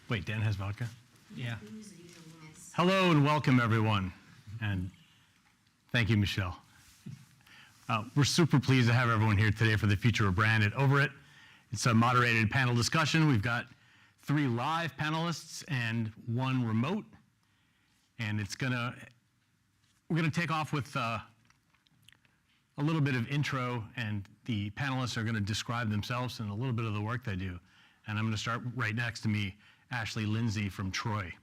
Wait, Dan has vodka? Yeah. Hello and welcome, everyone. And thank you, Michelle. We're super pleased to have everyone here today for the Future of Brand at Overit. It's a moderated panel discussion. We've got 3 live panelists and 1 remote. And we're gonna take off with a little bit of intro, and the panelists are gonna describe themselves and a little bit of the work they do. And I'm gonna start right next to me, Ashley Lindsay from Troy.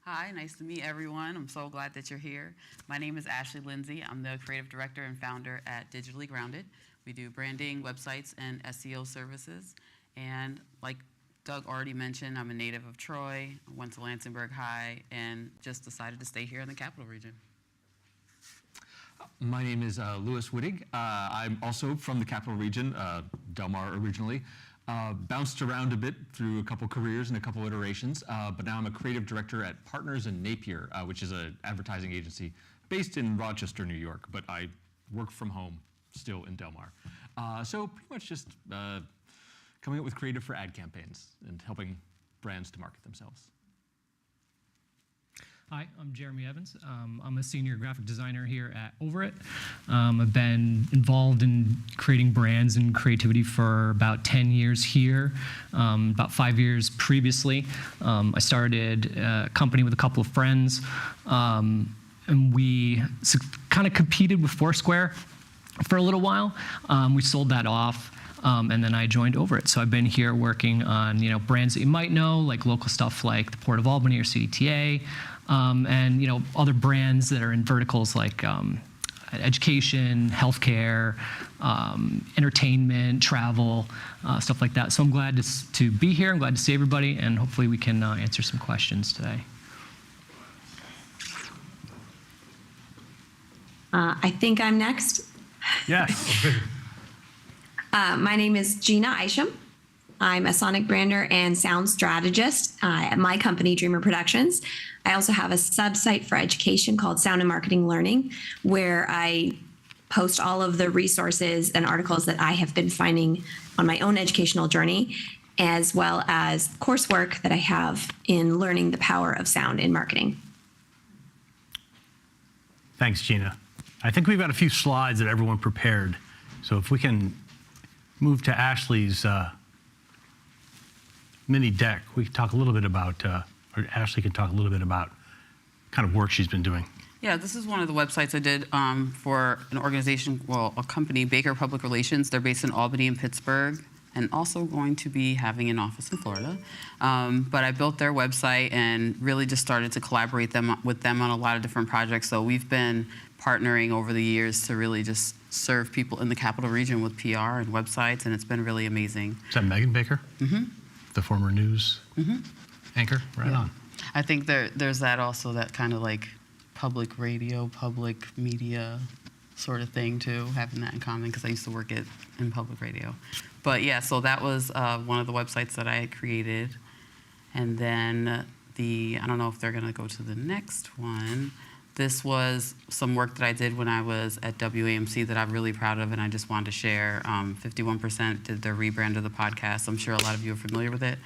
Hi, nice to meet everyone. I'm so glad that you're here. My name is Ashley Lindsay. I'm the creative director and founder at Digitally Grounded. We do branding, websites, and SEO services. And like Doug already mentioned, I'm a native of Troy. I went to Lansingburg High and just decided to stay here in the Capital Region. My name is Louis Wittig. I'm also from the Capital Region, Del Mar originally. Bounced around a bit through a couple careers and a couple iterations, but now I'm a creative director at Partners in Napier, which is an advertising agency based in Rochester, New York, but I work from home still in Del Mar. So pretty much just coming up with creative for ad campaigns and helping brands to market themselves. Hi, I'm Jeremy Evans. I'm a senior graphic designer here at Overit. I've been involved in creating brands and creativity for about 10 years here, about 5 years previously. I started a company with a couple of friends, and we kind of competed with Foursquare for a little while. We sold that off. And then I joined Overit. So I've been here working on brands that you might know, like local stuff like the Port of Albany or CDTA, and other brands that are in verticals like education, healthcare, entertainment, travel, stuff like that. So I'm glad to be here. I'm glad to see everybody, and hopefully we can answer some questions today. I think I'm next. Yes. My name is Gina Isham. I'm a sonic brander and sound strategist at my company, Dreamer Productions. I also have a sub-site for education called Sound and Marketing Learning, where I post all of the resources and articles that I have been finding on my own educational journey, as well as coursework that I have in learning the power of sound in marketing. Thanks, Gina. I think we've got a few slides that everyone prepared. So if we can move to Ashley's mini deck, we can talk a little bit about, or Ashley can talk a little bit about kind of work she's been doing. Yeah, this is one of the websites I did for an organization, well, a company, Baker Public Relations. They're based in Albany and Pittsburgh, and also going to be having an office in Florida. But I built their website and really just started to collaborate with them on a lot of different projects. So we've been partnering over the years to really just serve people in the capital region with PR and websites, and it's been really amazing. Is that Megan Baker? Mm-hmm. The former news anchor? Right on. I think there's that also, that kind of like public radio, public media sort of thing too, having that in common, because I used to work in public radio. But yeah, so that was one of the websites that I had created. And then I don't know if they're gonna go to the next one. This was some work that I did when I was at WAMC that I'm really proud of, and I just wanted to share. 51% did their rebrand of the podcast. I'm sure a lot of you are familiar with it.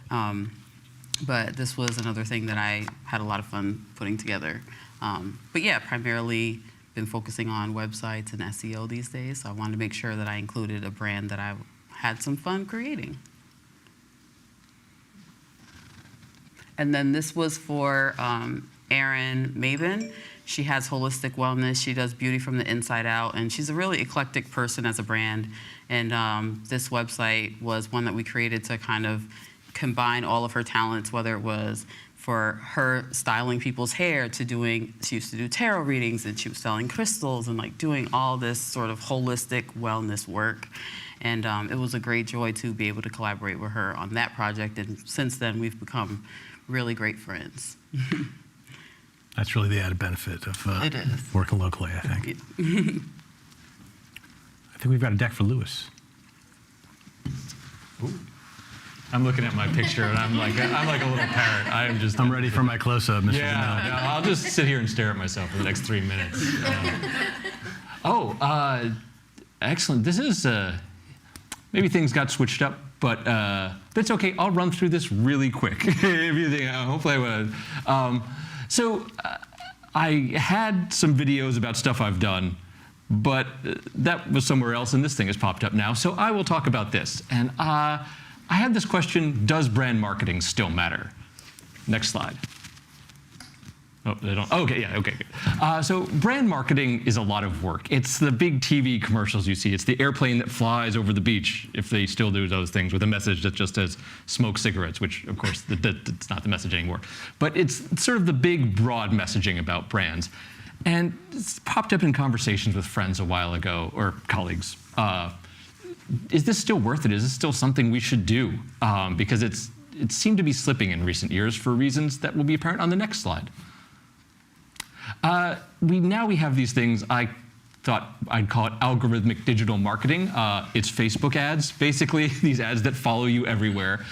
But this was another thing that I had a lot of fun putting together. But yeah, primarily been focusing on websites and SEO these days. So I wanted to make sure that I included a brand that I had some fun creating. And then this was for Erin Maven. She has holistic wellness. She does beauty from the inside out, and she's a really eclectic person as a brand. And this website was one that we created to kind of combine all of her talents, whether it was for her styling people's hair to she used to do tarot readings, and she was selling crystals and like doing all this sort of holistic wellness work. And it was a great joy to be able to collaborate with her on that project. And since then, we've become really great friends. That's really the added benefit of working locally, I think. I think we've got a deck for Lewis. Ooh. I'm looking at my picture and I'm like a little parrot. I'm ready for my close-up, Mr. Yeah, no, I'll just sit here and stare at myself for the next 3 minutes. Excellent. This is, maybe things got switched up, but it's okay. I'll run through this really quick. If you think, hopefully I would. I had some videos about stuff I've done, but that was somewhere else, and this thing has popped up now. So I will talk about this. And I had this question: does brand marketing still matter? Next slide. Oh, they don't. Okay, yeah, okay, good. So brand marketing is a lot of work. It's the big TV commercials you see. It's the airplane that flies over the beach, if they still do those things, with a message that just says smoke cigarettes, which of course that's not the message anymore. But it's sort of the big broad messaging about brands. And it's popped up in conversations with friends a while ago, or colleagues. Is this still worth it? Is this still something we should do? Because it seemed to be slipping in recent years for reasons that will be apparent on the next slide. We have these things. I thought I'd call it algorithmic digital marketing. It's Facebook ads, basically, these ads that follow you everywhere.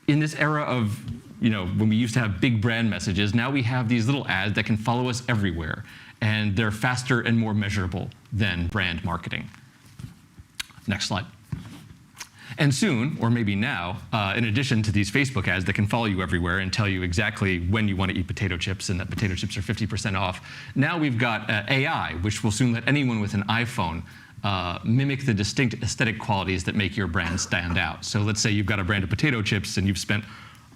In this era of, when we used to have big brand messages, now we have these little ads that can follow us everywhere, and they're faster and more measurable than brand marketing. Next slide. And soon, or maybe now, in addition to these Facebook ads that can follow you everywhere and tell you exactly when you want to eat potato chips and that potato chips are 50% off, now we've got AI, which will soon let anyone with an iPhone mimic the distinct aesthetic qualities that make your brand stand out. So let's say you've got a brand of potato chips and you've spent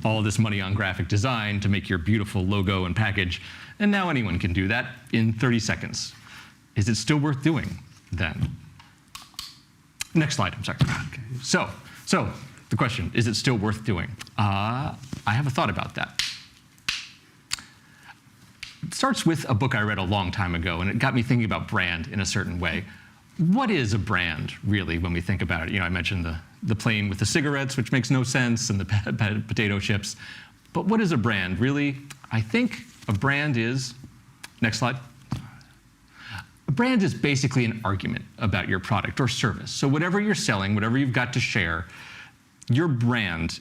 all this money on graphic design to make your beautiful logo and package, and now anyone can do that in 30 seconds. Is it still worth doing then? Next slide, I'm sorry. Okay. So the question, is it still worth doing? I have a thought about that. It starts with a book I read a long time ago, and it got me thinking about brand in a certain way. What is a brand, really, when we think about it? I mentioned the plane with the cigarettes, which makes no sense, and the potato chips. But what is a brand, really? I think a brand is, next slide. A brand is basically an argument about your product or service. So whatever you're selling, whatever you've got to share, your brand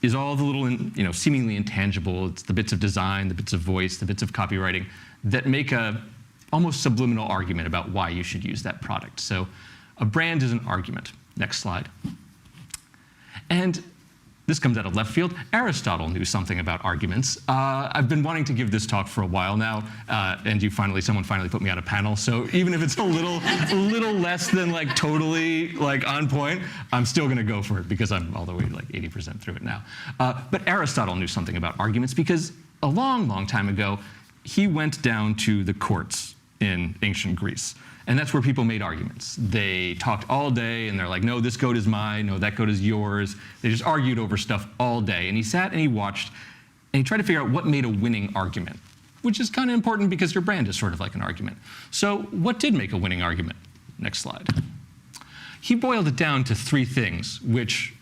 is all the little, seemingly intangible. It's the bits of design, the bits of voice, the bits of copywriting that make a almost subliminal argument about why you should use that product. So a brand is an argument. Next slide. And this comes out of left field. Aristotle knew something about arguments. I've been wanting to give this talk for a while now, and someone finally put me on a panel. So even if it's a little less than totally on point, I'm still going to go for it because I'm all the way 80% through it now. But Aristotle knew something about arguments because a long, long time ago, he went down to the courts in ancient Greece. And that's where people made arguments. They talked all day, and they're like, no, this goat is mine, no, that goat is yours. They just argued over stuff all day. And he sat and he watched, and he tried to figure out what made a winning argument, which is kind of important because your brand is sort of like an argument. So what did make a winning argument? Next slide. He boiled it down to 3 things, which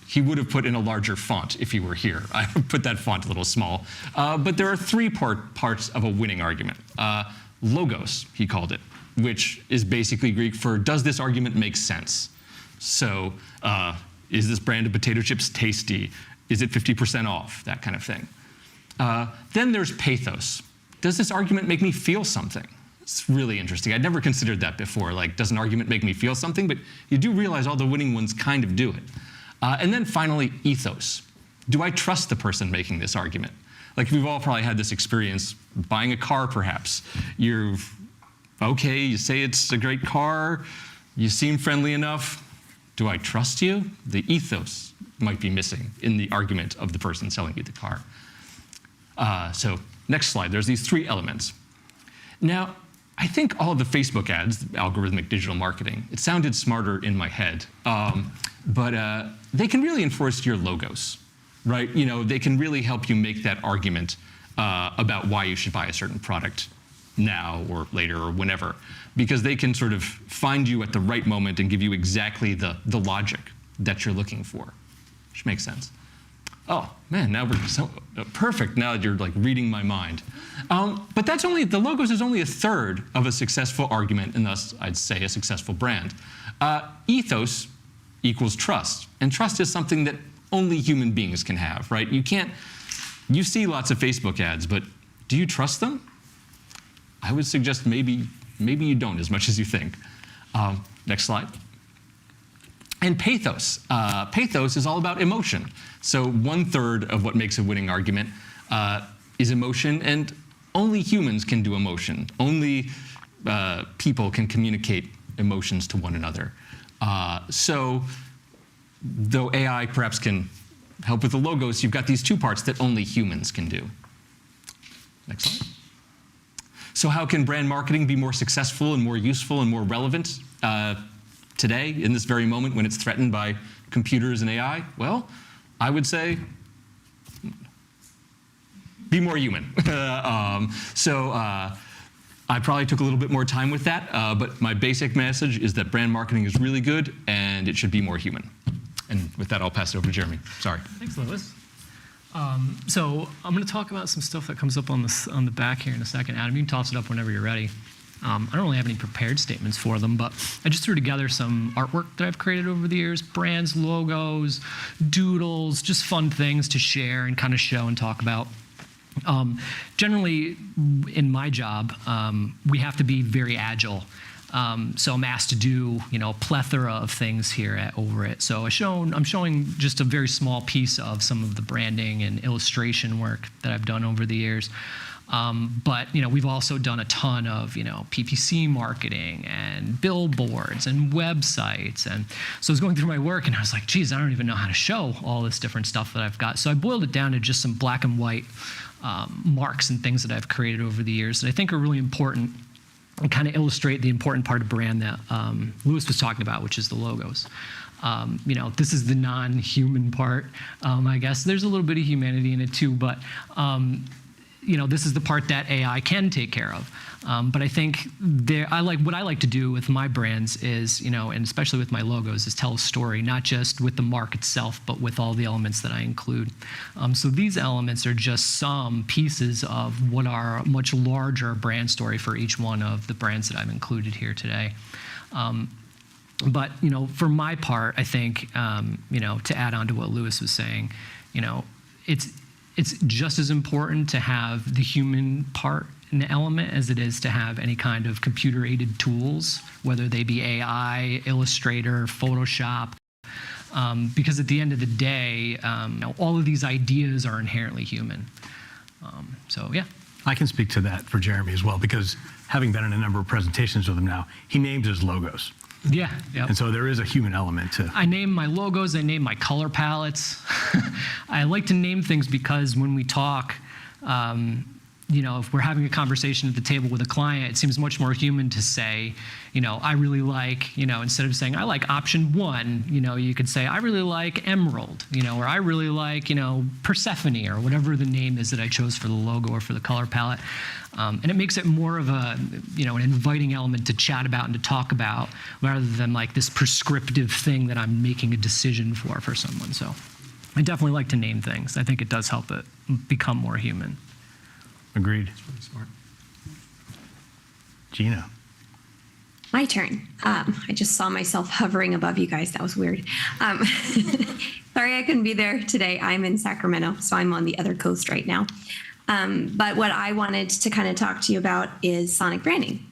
he would have put in a larger font if he were here. I put that font a little small. But there are 3 parts of a winning argument. Logos, he called it, which is basically Greek for, does this argument make sense? So is this brand of potato chips tasty? Is it 50% off? That kind of thing. Then there's pathos. Does this argument make me feel something? It's really interesting. I'd never considered that before. Does an argument make me feel something? But you do realize all the winning ones kind of do it. And then finally, ethos. Do I trust the person making this argument? We've all probably had this experience buying a car, perhaps. You say it's a great car, you seem friendly enough. Do I trust you? The ethos might be missing in the argument of the person selling you the car. So next slide, there's these 3 elements. Now, I think all of the Facebook ads, algorithmic digital marketing, it sounded smarter in my head, but they can really enforce your logos. Right? They can really help you make that argument about why you should buy a certain product now or later or whenever, because they can sort of find you at the right moment and give you exactly the logic that you're looking for, which makes sense. Oh, man, now we're so perfect now that you're reading my mind. But the logos is only a third of a successful argument, and thus I'd say a successful brand. Ethos equals trust, and trust is something that only human beings can have, right? You see lots of Facebook ads, but do you trust them? I would suggest maybe you don't as much as you think. Next slide. And pathos. Pathos is all about emotion. So 1/3 of what makes a winning argument is emotion, and only humans can do emotion. Only people can communicate emotions to one another. So though AI perhaps can help with the logos, you've got these 2 parts that only humans can do. Next slide. So how can brand marketing be more successful and more useful and more relevant today, in this very moment when it's threatened by computers and AI? Well, I would say be more human. I probably took a little bit more time with that, but my basic message is that brand marketing is really good and it should be more human. And with that, I'll pass it over to Jeremy. Sorry. Thanks, Lewis. So I'm going to talk about some stuff that comes up on the back here in a second. Adam, you can toss it up whenever you're ready. I don't really have any prepared statements for them, but I just threw together some artwork that I've created over the years, brands, logos, doodles, just fun things to share and kind of show and talk about. Generally, in my job, we have to be very agile. So I'm asked to do, a plethora of things here at Overit. So I'm showing just a very small piece of some of the branding and illustration work that I've done over the years. But we've also done a ton of PPC marketing and billboards and websites. And so I was going through my work and I was like, geez, I don't even know how to show all this different stuff that I've got. So I boiled it down to just some black and white marks and things that I've created over the years that I think are really important and kind of illustrate the important part of brand that Lewis was talking about, which is the logos. This is the non-human part. I guess there's a little bit of humanity in it too, but this is the part that AI can take care of. But I think what I like to do with my brands is, and especially with my logos, is tell a story, not just with the mark itself, but with all the elements that I include. So these elements are just some pieces of what are a much larger brand story for each one of the brands that I've included here today. But for my part, I think to add on to what Lewis was saying, it's just as important to have the human part in the element as it is to have any kind of computer-aided tools, whether they be AI, Illustrator, Photoshop, because at the end of the day, all of these ideas are inherently human. So yeah. I can speak to that for Jeremy as well, because having been in a number of presentations with him now, he named his logos. Yeah. Yep. And so there is a human element to. I name my logos, I name my color palettes. I like to name things because when we talk, if we're having a conversation at the table with a client, it seems much more human to say, I really like, instead of saying I like option 1, you could say I really like emerald, or I really like, Persephone, or whatever the name is that I chose for the logo or for the color palette. And it makes it more of a, an inviting element to chat about and to talk about, rather than like this prescriptive thing that I'm making a decision for someone. So I definitely like to name things. I think it does help it become more human. Agreed. That's really smart. Gina. My turn. I just saw myself hovering above you guys. That was weird. Sorry I couldn't be there today. I'm in Sacramento, so I'm on the other coast right now. But what I wanted to kind of talk to you about is sonic branding,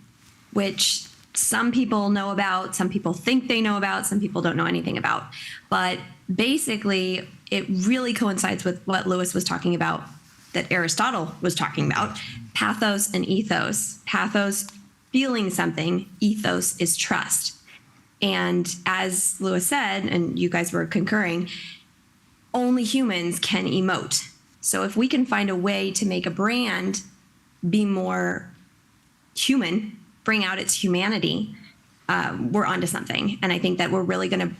which some people know about, some people think they know about, some people don't know anything about. But basically, it really coincides with what Lewis was talking about, that Aristotle was talking about, pathos and ethos. Pathos, feeling something, ethos is trust. And as Lewis said, and you guys were concurring, only humans can emote. So if we can find a way to make a brand be more human, bring out its humanity, we're onto something. And I think that we're really going to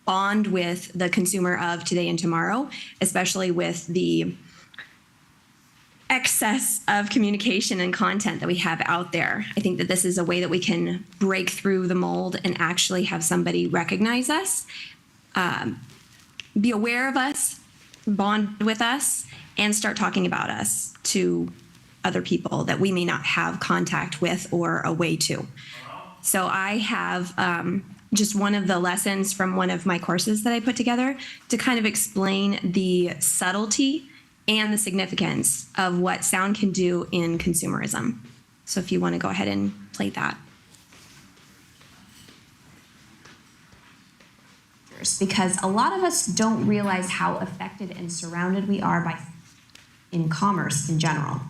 bond with the consumer of today and tomorrow, especially with the excess of communication and content that we have out there. I think that this is a way that we can break through the mold and actually have somebody recognize us, be aware of us, bond with us, and start talking about us to other people that we may not have contact with or a way to. So I have just one of the lessons from one of my courses that I put together to kind of explain the subtlety and the significance of what sound can do in consumerism. So if you want to go ahead and play that. Because a lot of us don't realize how affected and surrounded we are in commerce in general.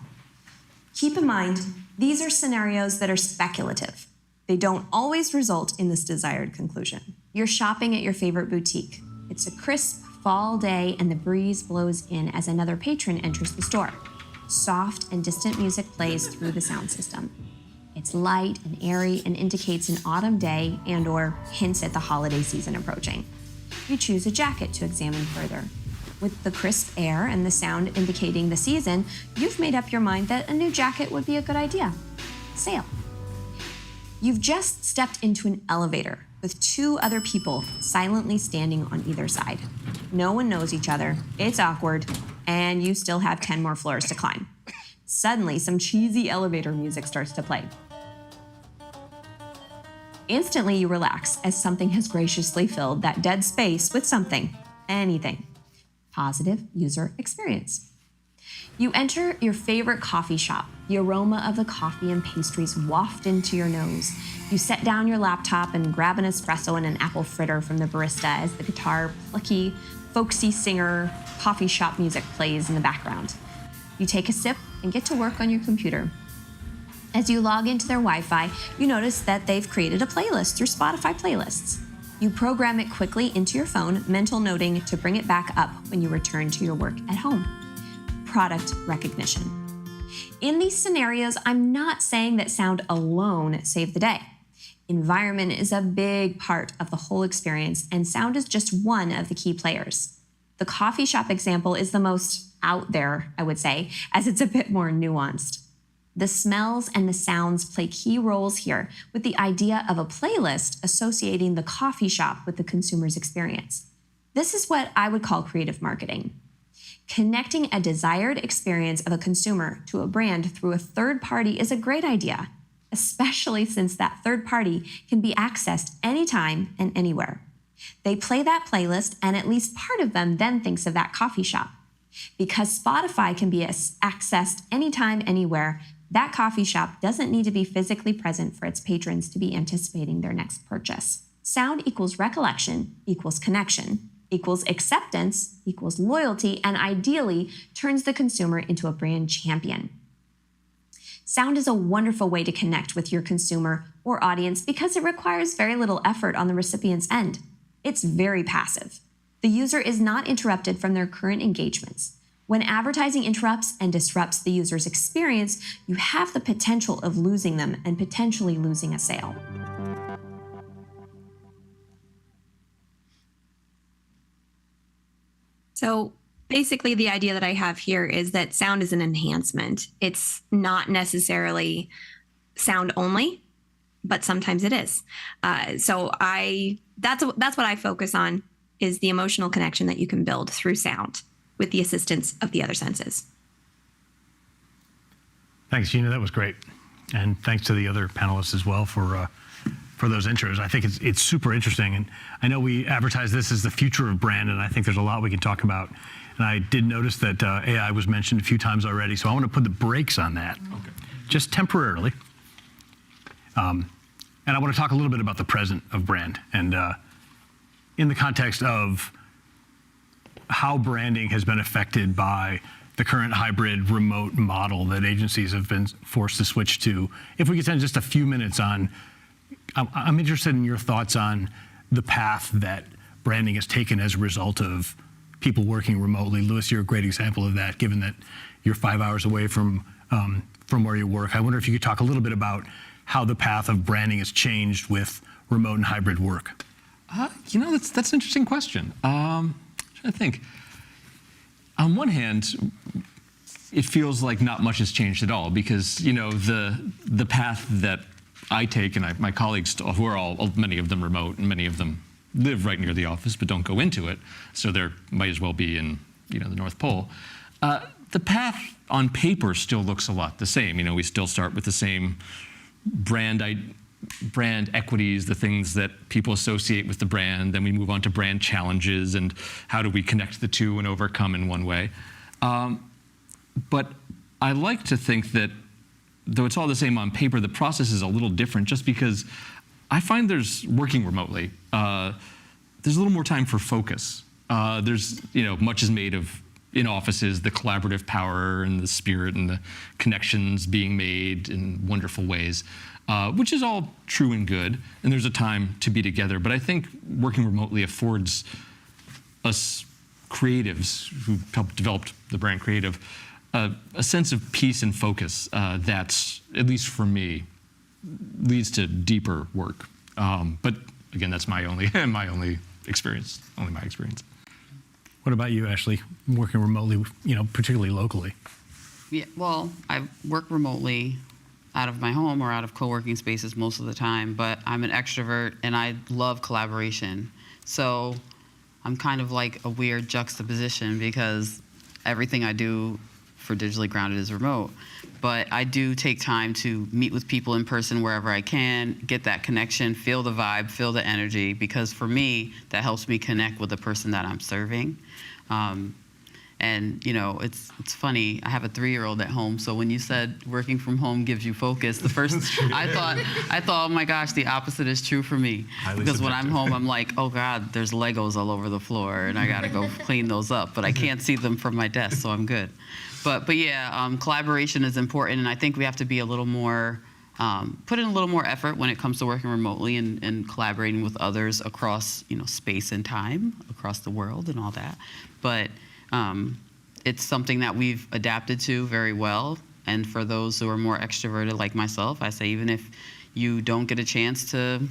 Keep in mind, these are scenarios that are speculative. They don't always result in this desired conclusion. You're shopping at your favorite boutique. It's a crisp fall day and the breeze blows in as another patron enters the store. Soft and distant music plays through the sound system. It's light and airy and indicates an autumn day and/or hints at the holiday season approaching. You choose a jacket to examine further. With the crisp air and the sound indicating the season, you've made up your mind that a new jacket would be a good idea. Sale. You've just stepped into an elevator with 2 other people silently standing on either side. No one knows each other, it's awkward, and you still have 10 more floors to climb. Suddenly, some cheesy elevator music starts to play. Instantly, you relax as something has graciously filled that dead space with something, anything. Positive user experience. You enter your favorite coffee shop. The aroma of the coffee and pastries waft into your nose. You set down your laptop and grab an espresso and an apple fritter from the barista as the guitar, plucky, folksy singer, coffee shop music plays in the background. You take a sip and get to work on your computer. As you log into their Wi-Fi, you notice that they've created a playlist through Spotify playlists. You program it quickly into your phone, mental noting to bring it back up when you return to your work at home. Product recognition. In these scenarios, I'm not saying that sound alone saved the day. Environment is a big part of the whole experience, and sound is just one of the key players. The coffee shop example is the most out there, I would say, as it's a bit more nuanced. The smells and the sounds play key roles here, with the idea of a playlist associating the coffee shop with the consumer's experience. This is what I would call creative marketing. Connecting a desired experience of a consumer to a brand through a third party is a great idea, especially since that third party can be accessed anytime and anywhere. They play that playlist, and at least part of them then thinks of that coffee shop. Because Spotify can be accessed anytime, anywhere, that coffee shop doesn't need to be physically present for its patrons to be anticipating their next purchase. Sound equals recollection equals connection equals acceptance equals loyalty, and ideally turns the consumer into a brand champion. Sound is a wonderful way to connect with your consumer or audience because it requires very little effort on the recipient's end. It's very passive. The user is not interrupted from their current engagements. When advertising interrupts and disrupts the user's experience, you have the potential of losing them and potentially losing a sale. So basically, the idea that I have here is that sound is an enhancement. It's not necessarily sound only, but sometimes it is. That's what I focus on, is the emotional connection that you can build through sound with the assistance of the other senses. Thanks, Gina. That was great. And thanks to the other panelists as well for those intros. I think it's super interesting. And I know we advertise this as the future of brand, and I think there's a lot we can talk about. And I did notice that AI was mentioned a few times already, so I want to put the brakes on that, just temporarily. And I want to talk a little bit about the present of brand, and in the context of how branding has been affected by the current hybrid remote model that agencies have been forced to switch to. If we could spend just a few minutes on, I'm interested in your thoughts on the path that branding has taken as a result of people working remotely. Louis, you're a great example of that, given that you're 5 hours away from where you work. I wonder if you could talk a little bit about how the path of branding has changed with remote and hybrid work. That's an interesting question. I'm trying to think. On one hand, it feels like not much has changed at all, because the path that I take and my colleagues, who are many of them remote and many of them live right near the office but don't go into it, so they might as well be in the North Pole. The path on paper still looks a lot the same. We still start with the same brand equities, the things that people associate with the brand. Then we move on to brand challenges and how do we connect the two and overcome in one way. But I like to think that though it's all the same on paper, the process is a little different, just because I find working remotely, there's a little more time for focus. There's, much is made of, in offices, the collaborative power and the spirit and the connections being made in wonderful ways, which is all true and good, and there's a time to be together. But I think working remotely affords us creatives who helped develop the brand creative a sense of peace and focus that's, at least for me, leads to deeper work. But again, that's my only experience, only my experience. What about you, Ashley, working remotely, particularly locally? Yeah, well, I work remotely out of my home or out of co-working spaces most of the time, but I'm an extrovert and I love collaboration. So I'm kind of like a weird juxtaposition, because everything I do for Digitally Grounded is remote. But I do take time to meet with people in person wherever I can, get that connection, feel the vibe, feel the energy, because for me, that helps me connect with the person that I'm serving. And it's funny, I have a 3-year-old at home, so when you said working from home gives you focus, the first, I thought, oh my gosh, the opposite is true for me. Because when I'm home, I'm like, oh God, there's Legos all over the floor, and I gotta go clean those up, but I can't see them from my desk, so I'm good. But yeah, collaboration is important, and I think we have to be a little more, put in a little more effort when it comes to working remotely and collaborating with others across, space and time, across the world and all that. But it's something that we've adapted to very well. And for those who are more extroverted like myself, I say even if you don't get a chance to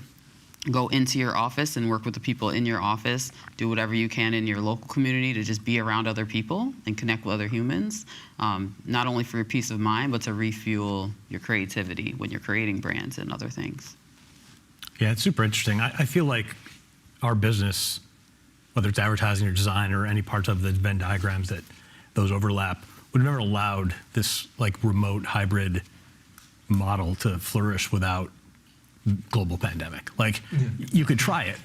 go into your office and work with the people in your office, do whatever you can in your local community to just be around other people and connect with other humans, not only for your peace of mind, but to refuel your creativity when you're creating brands and other things. Yeah, it's super interesting. I feel like our business, whether it's advertising or design or any parts of the Venn diagrams that those overlap, would have never allowed this like remote hybrid model to flourish without global pandemic. Like you could try it,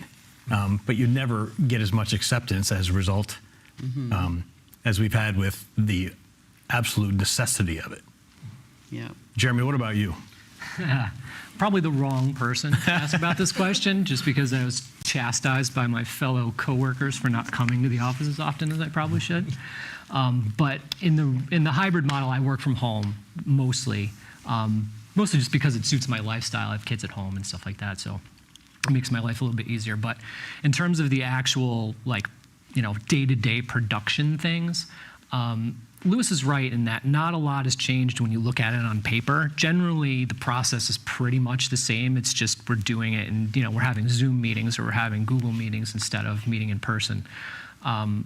but you'd never get as much acceptance as a result as we've had with the absolute necessity of it. Yeah. Jeremy, what about you? Probably the wrong person to ask about this question, just because I was chastised by my fellow coworkers for not coming to the office as often as I probably should. But in the hybrid model, I work from home mostly. Mostly just because it suits my lifestyle. I have kids at home and stuff like that, so it makes my life a little bit easier. But in terms of the actual, like, day-to-day production things, Lewis is right in that not a lot has changed when you look at it on paper. Generally, the process is pretty much the same. It's just we're doing it, and we're having Zoom meetings or we're having Google meetings instead of meeting in person.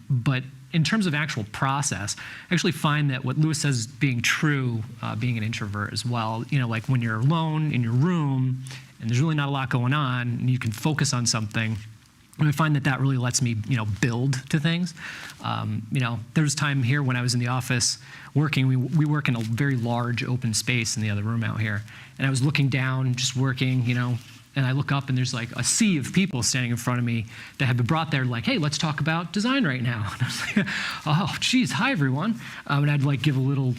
But in terms of actual process, I actually find that what Lewis says being true, being an introvert as well, like when you're alone in your room and there's really not a lot going on and you can focus on something, and I find that really lets me, build to things. There was time here when I was in the office working, we work in a very large open space in the other room out here, and I was looking down, just working, and I look up and there's like a sea of people standing in front of me that have been brought there like, hey, let's talk about design right now. And I was like, oh, geez, hi, everyone. And I'd like give a little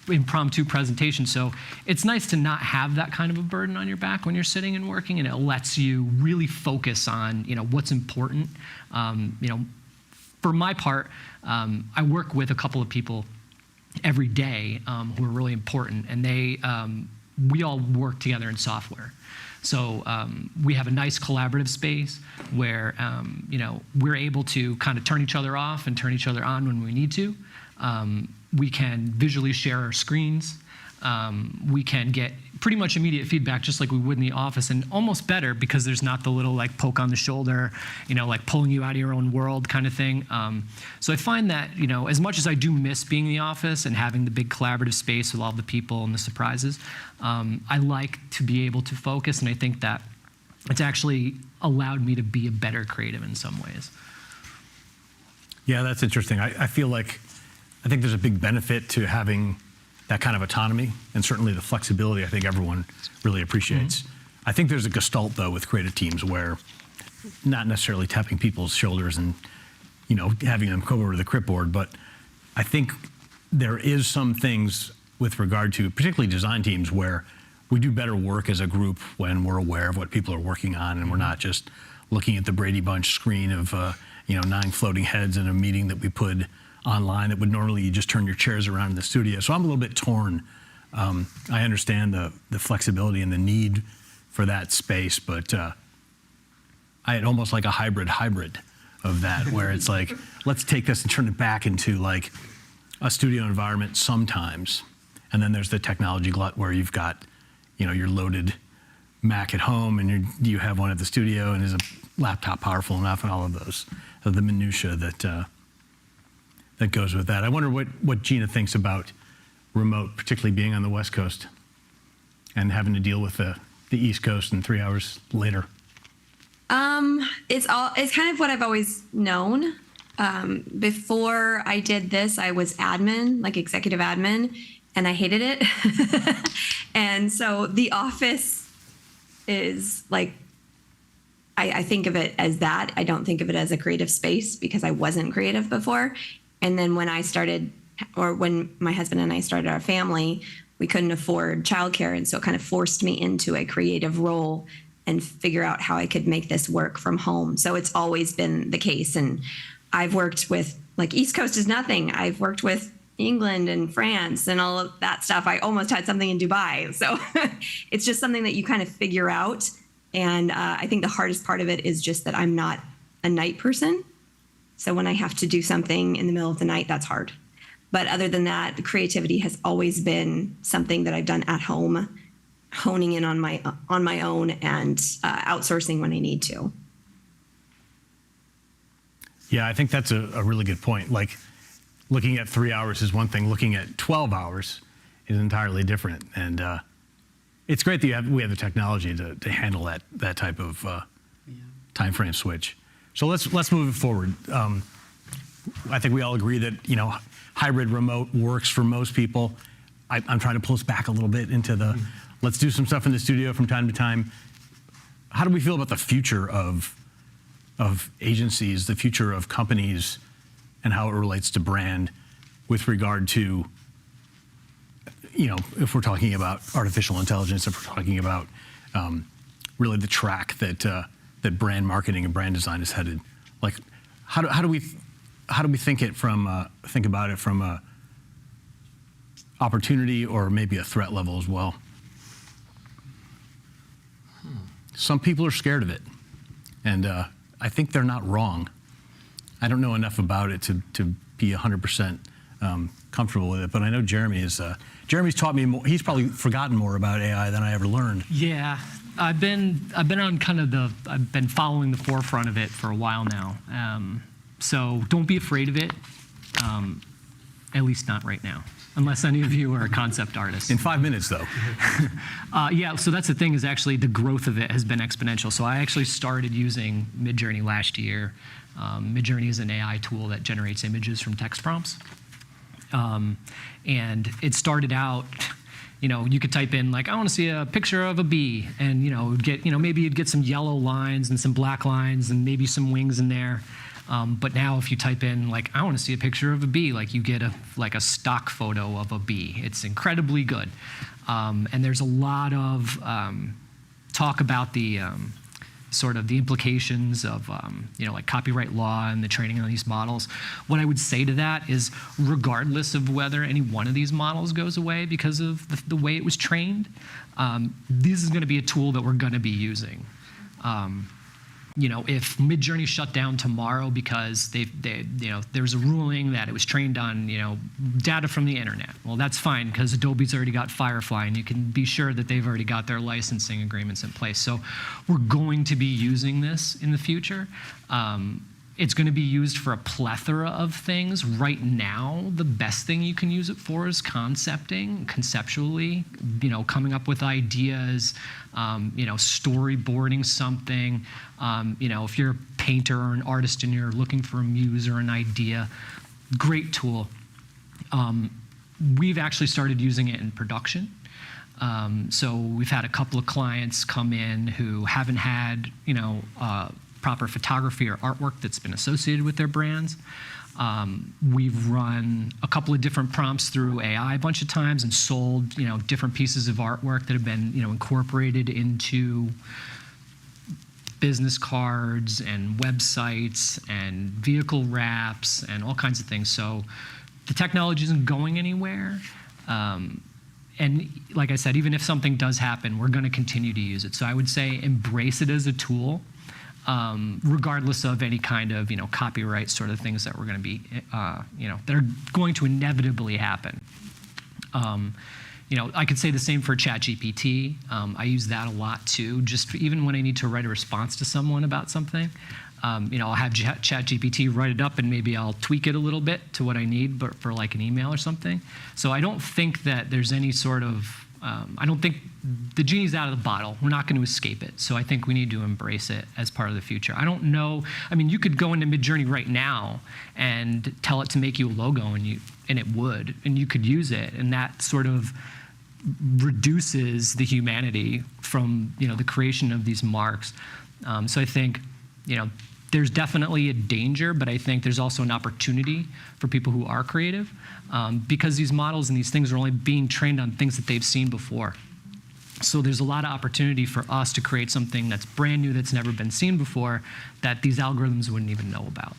impromptu presentation. So it's nice to not have that kind of a burden on your back when you're sitting and working, and it lets you really focus on, what's important. For my part, I work with a couple of people every day who are really important, and we all work together in software. So we have a nice collaborative space where we're able to kind of turn each other off and turn each other on when we need to. We can visually share our screens. We can get pretty much immediate feedback just like we would in the office, and almost better because there's not the little like poke on the shoulder, like pulling you out of your own world kind of thing. So I find that, as much as I do miss being in the office and having the big collaborative space with all the people and the surprises, I like to be able to focus, and I think that it's actually allowed me to be a better creative in some ways. Yeah, that's interesting. I think there's a big benefit to having that kind of autonomy, and certainly the flexibility I think everyone really appreciates. I think there's a gestalt, though, with creative teams where not necessarily tapping people's shoulders and, having them come over to the clipboard, but I think there is some things with regard to particularly design teams where we do better work as a group when we're aware of what people are working on, and we're not just looking at the Brady Bunch screen of 9 floating heads in a meeting that we put online that would normally you just turn your chairs around in the studio. So I'm a little bit torn. I understand the flexibility and the need for that space, but I had almost like a hybrid of that, where it's like, let's take this and turn it back into like a studio environment sometimes. And then there's the technology glut where you've got, your loaded Mac at home, and you have one at the studio, and is a laptop powerful enough, and all of those, the minutia that goes with that. I wonder what Gina thinks about remote, particularly being on the West Coast and having to deal with the East Coast and 3 hours later. It's kind of what I've always known. Before I did this, I was admin, like executive admin, and I hated it. And so the office is like, I think of it as that. I don't think of it as a creative space because I wasn't creative before. And then when my husband and I started our family, we couldn't afford childcare. And so it kind of forced me into a creative role and figure out how I could make this work from home. So it's always been the case. And I've worked with, like, East Coast is nothing. I've worked with England and France and all of that stuff. I almost had something in Dubai. So it's just something that you kind of figure out. And I think the hardest part of it is just that I'm not a night person. So when I have to do something in the middle of the night, that's hard. But other than that, the creativity has always been something that I've done at home. honing in on my own and outsourcing when I need to. Yeah, I think that's a really good point. Like, looking at 3 hours is one thing. Looking at 12 hours is entirely different. And it's great that we have the technology to handle that type of time frame switch. So let's move it forward. I think we all agree that hybrid remote works for most people. I'm trying to pull us back a little bit into the let's do some stuff in the studio from time to time. How do we feel about the future of agencies, the future of companies, and how it relates to brand with regard to, if we're talking about artificial intelligence, if we're talking about really the track that brand marketing and brand design is headed? Like, how do we think about it from a opportunity or maybe a threat level as well? Some people are scared of it, and I think they're not wrong. I don't know enough about it to be 100% comfortable with it, but I know Jeremy's taught me more. He's probably forgotten more about AI than I ever learned. Yeah, I've been following the forefront of it for a while now. So don't be afraid of it, at least not right now, unless any of you are concept artists. In 5 minutes, though. Yeah, so that's the thing, is actually the growth of it has been exponential. So I actually started using Midjourney last year. Midjourney is an AI tool that generates images from text prompts. And it started out, you could type in like, I want to see a picture of a bee, and it would get, maybe you'd get some yellow lines and some black lines and maybe some wings in there. But now if you type in like, I want to see a picture of a bee, like you get a stock photo of a bee. It's incredibly good. And there's a lot of talk about the sort of the implications of like copyright law and the training on these models. What I would say to that is, regardless of whether any one of these models goes away because of the way it was trained, this is going to be a tool that we're going to be using. If Midjourney shut down tomorrow because there's a ruling that it was trained on, data from the internet, well, that's fine, because Adobe's already got Firefly, and you can be sure that they've already got their licensing agreements in place. So we're going to be using this in the future. It's going to be used for a plethora of things. Right now, the best thing you can use it for is conceptually, coming up with ideas, storyboarding something. If you're a painter or an artist and you're looking for a muse or an idea, great tool. We've actually started using it in production. So we've had a couple of clients come in who haven't had, proper photography or artwork that's been associated with their brands. We've run a couple of different prompts through AI a bunch of times and sold, different pieces of artwork that have been, incorporated into business cards and websites and vehicle wraps and all kinds of things. So the technology isn't going anywhere. And like I said, even if something does happen, we're going to continue to use it. So I would say embrace it as a tool. Regardless of any kind of copyright sort of things that we're going to be that are going to inevitably happen. I could say the same for ChatGPT. I use that a lot too, just even when I need to write a response to someone about something. I'll have ChatGPT write it up, and maybe I'll tweak it a little bit to what I need, but for like an email or something. So I don't think that there's any sort of I don't think the genie's out of the bottle. We're not going to escape it. So I think we need to embrace it as part of the future. I don't know. I mean, you could go into Midjourney right now and tell it to make you a logo, and it would, and you could use it, and that sort of reduces the humanity from the creation of these marks. So I think there's definitely a danger, but I think there's also an opportunity for people who are creative, because these models and these things are only being trained on things that they've seen before. So there's a lot of opportunity for us to create something that's brand new, that's never been seen before, that these algorithms wouldn't even know about.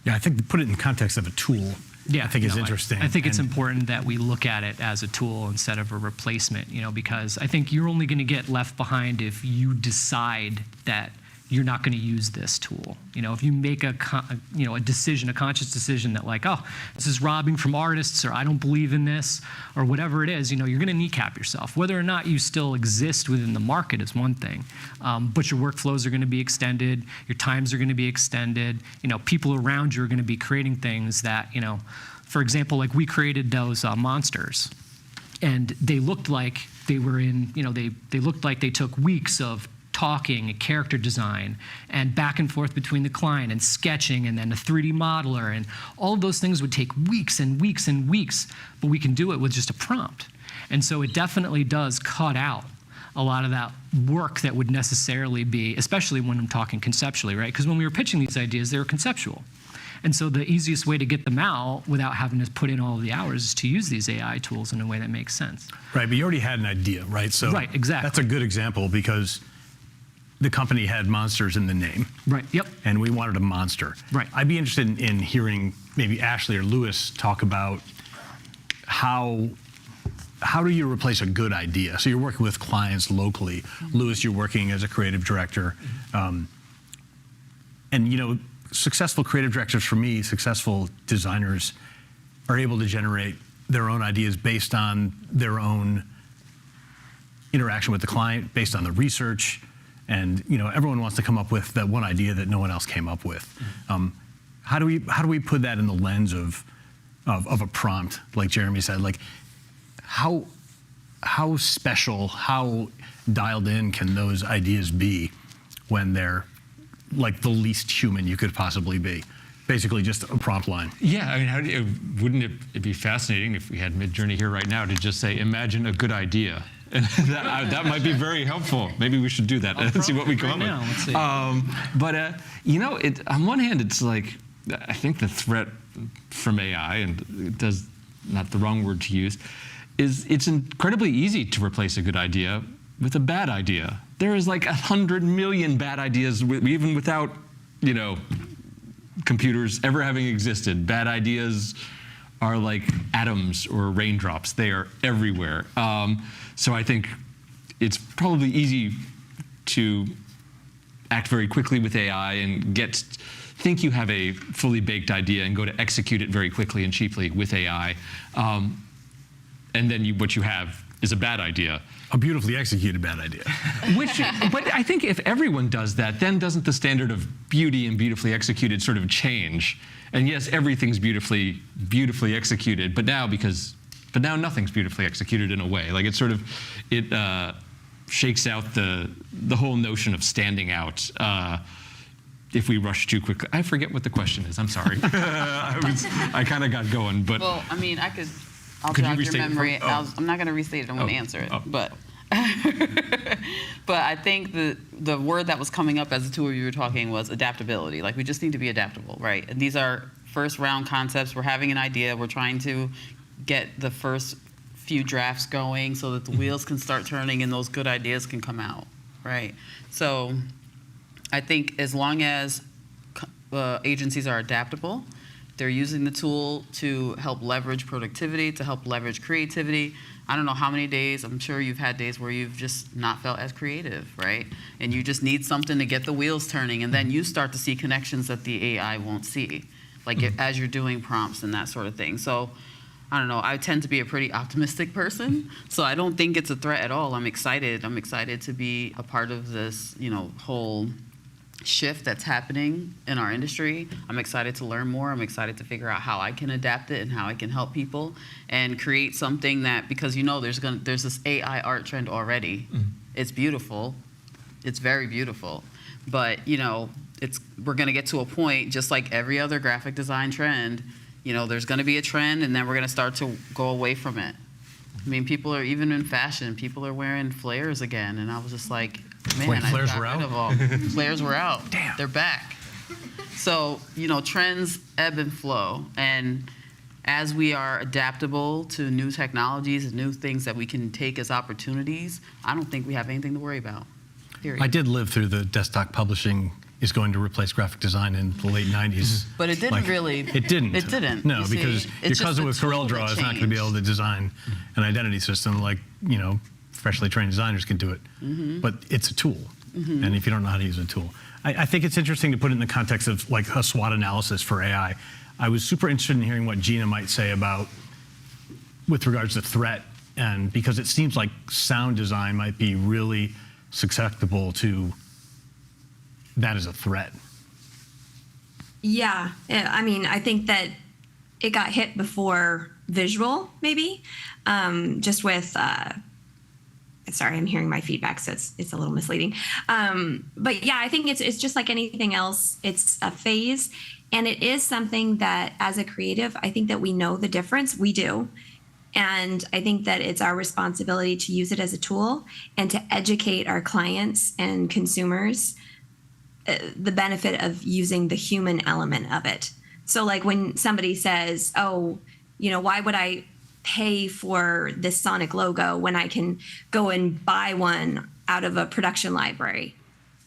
Yeah, I think to put it in context of a tool, I think is interesting. I think it's important that we look at it as a tool instead of a replacement, because I think you're only going to get left behind if you decide that you're not going to use this tool. If you make a decision, a conscious decision that like, oh, this is robbing from artists, or I don't believe in this, or whatever it is, you're going to kneecap yourself. Whether or not you still exist within the market is one thing, but your workflows are going to be extended, your times are going to be extended. People around you are going to be creating things that, for example, like we created those monsters, and they looked like they were in, they looked like they took weeks of talking and character design and back and forth between the client and sketching and then a 3D modeler, and all of those things would take weeks and weeks and weeks, but we can do it with just a prompt. And so it definitely does cut out a lot of that work that would necessarily be, especially when I'm talking conceptually, right? Because when we were pitching these ideas, they were conceptual. And so the easiest way to get them out without having to put in all of the hours is to use these AI tools in a way that makes sense. Right, but you already had an idea, right? So right, exactly. That's a good example because the company had monsters in the name. Right, yep. And we wanted a monster. Right. I'd be interested in hearing maybe Ashley or Lewis talk about how do you replace a good idea? So you're working with clients locally. Lewis, you're working as a creative director. And successful creative directors, for me, successful designers are able to generate their own ideas based on their own interaction with the client, based on the research. And everyone wants to come up with that one idea that no one else came up with. How do we put that in the lens of a prompt, like Jeremy said? Like, how special, how dialed in can those ideas be when they're like the least human you could possibly be? Basically, just a prompt line. Yeah, I mean, wouldn't it be fascinating if we had Midjourney here right now to just say, imagine a good idea? And that might be very helpful. Maybe we should do that and see what we come up now, let's see. But on one hand, it's like, I think the threat from AI, and it does, not the wrong word to use, is it's incredibly easy to replace a good idea with a bad idea. There is like 100 million bad ideas, even without, computers ever having existed. Bad ideas are like atoms or raindrops. They are everywhere. So I think it's probably easy to act very quickly with AI and think you have a fully baked idea and go to execute it very quickly and cheaply with AI. And then what you have is a bad idea. A beautifully executed bad idea. But I think if everyone does that, then doesn't the standard of beauty and beautifully executed sort of change? And yes, everything's beautifully executed, but now nothing's beautifully executed in a way. Like it shakes out the whole notion of standing out if we rush too quickly. I forget what the question is. I'm sorry. I kind of got going, but. Well, I mean, I'll jog your memory. I'm not going to restate it. I'm going to answer it. But I think the word that was coming up as the two of you were talking was adaptability. Like, we just need to be adaptable, right? And these are first round concepts. We're having an idea. We're trying to get the first few drafts going so that the wheels can start turning and those good ideas can come out, right? So I think as long as agencies are adaptable, they're using the tool to help leverage productivity, to help leverage creativity. I don't know how many days, I'm sure you've had days where you've just not felt as creative, right? And you just need something to get the wheels turning, and then you start to see connections that the AI won't see, like as you're doing prompts and that sort of thing. So I don't know, I tend to be a pretty optimistic person, so I don't think it's a threat at all. I'm excited to be a part of this, whole shift that's happening in our industry. I'm excited to learn more. I'm excited to figure out how I can adapt it and how I can help people and create something that, because there's this AI art trend already. It's beautiful. It's very beautiful. But we're gonna get to a point, just like every other graphic design trend, there's gonna be a trend and then we're gonna start to go away from it. I mean, people are, even in fashion, people are wearing flares again, and I was just like, man, Wait, I flares got were rid out? of all. Flares were out. Damn. They're back. So, trends ebb and flow, and as we are adaptable to new technologies and new things that we can take as opportunities, I don't think we have anything to worry about, period. I did live through the desktop publishing is going to replace graphic design in the late 90s. But it didn't really. It didn't. It didn't. No, you see. because It's your just cousin the with tool CorelDRAW that is not going to be able to design an identity system like, freshly trained designers can do it. But it's a tool. and if you don't know how to use a tool. I think it's interesting to put it in the context of like a SWOT analysis for AI. I was super interested in hearing what Gina might say about, with regards to threat, and because it seems like sound design might be really susceptible to that as a threat. Yeah, I mean, I think that it got hit before visual, maybe, just with. Sorry, I'm hearing my feedback, so it's a little misleading. But yeah, I think it's just like anything else. It's a phase, and it is something that, as a creative, I think that we know the difference. We do. And I think that it's our responsibility to use it as a tool and to educate our clients and consumers the benefit of using the human element of it. So like when somebody says, oh, why would I pay for this Sonic logo when I can go and buy one out of a production library?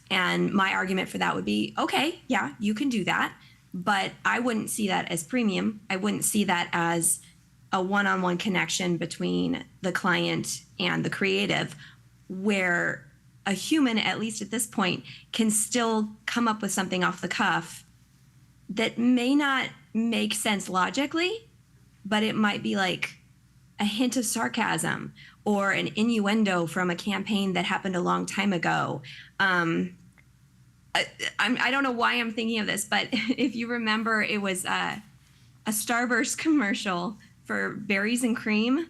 And my argument for that would be, okay, yeah, you can do that, but I wouldn't see that as premium. I wouldn't see that as a one-on-one connection between the client and the creative, where a human, at least at this point, can still come up with something off the cuff that may not make sense logically, but it might be like a hint of sarcasm or an innuendo from a campaign that happened a long time ago. I don't know why I'm thinking of this, but if you remember, it was a Starburst commercial for berries and cream.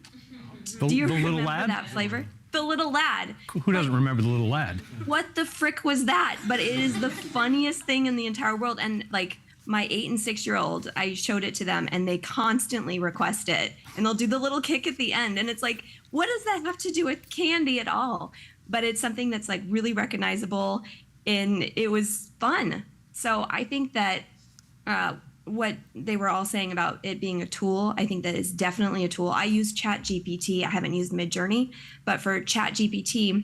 Do you the little remember lad? that flavor? The little lad. Who doesn't remember the little lad? What the frick was that? But it is the funniest thing in the entire world. And like my 8 and 6-year-old, I showed it to them and they constantly request it. And they'll do the little kick at the end. And it's like, what does that have to do with candy at all? But it's something that's like really recognizable and it was fun. So I think that what they were all saying about it being a tool, I think that is definitely a tool. I use ChatGPT. I haven't used Midjourney, but for ChatGPT,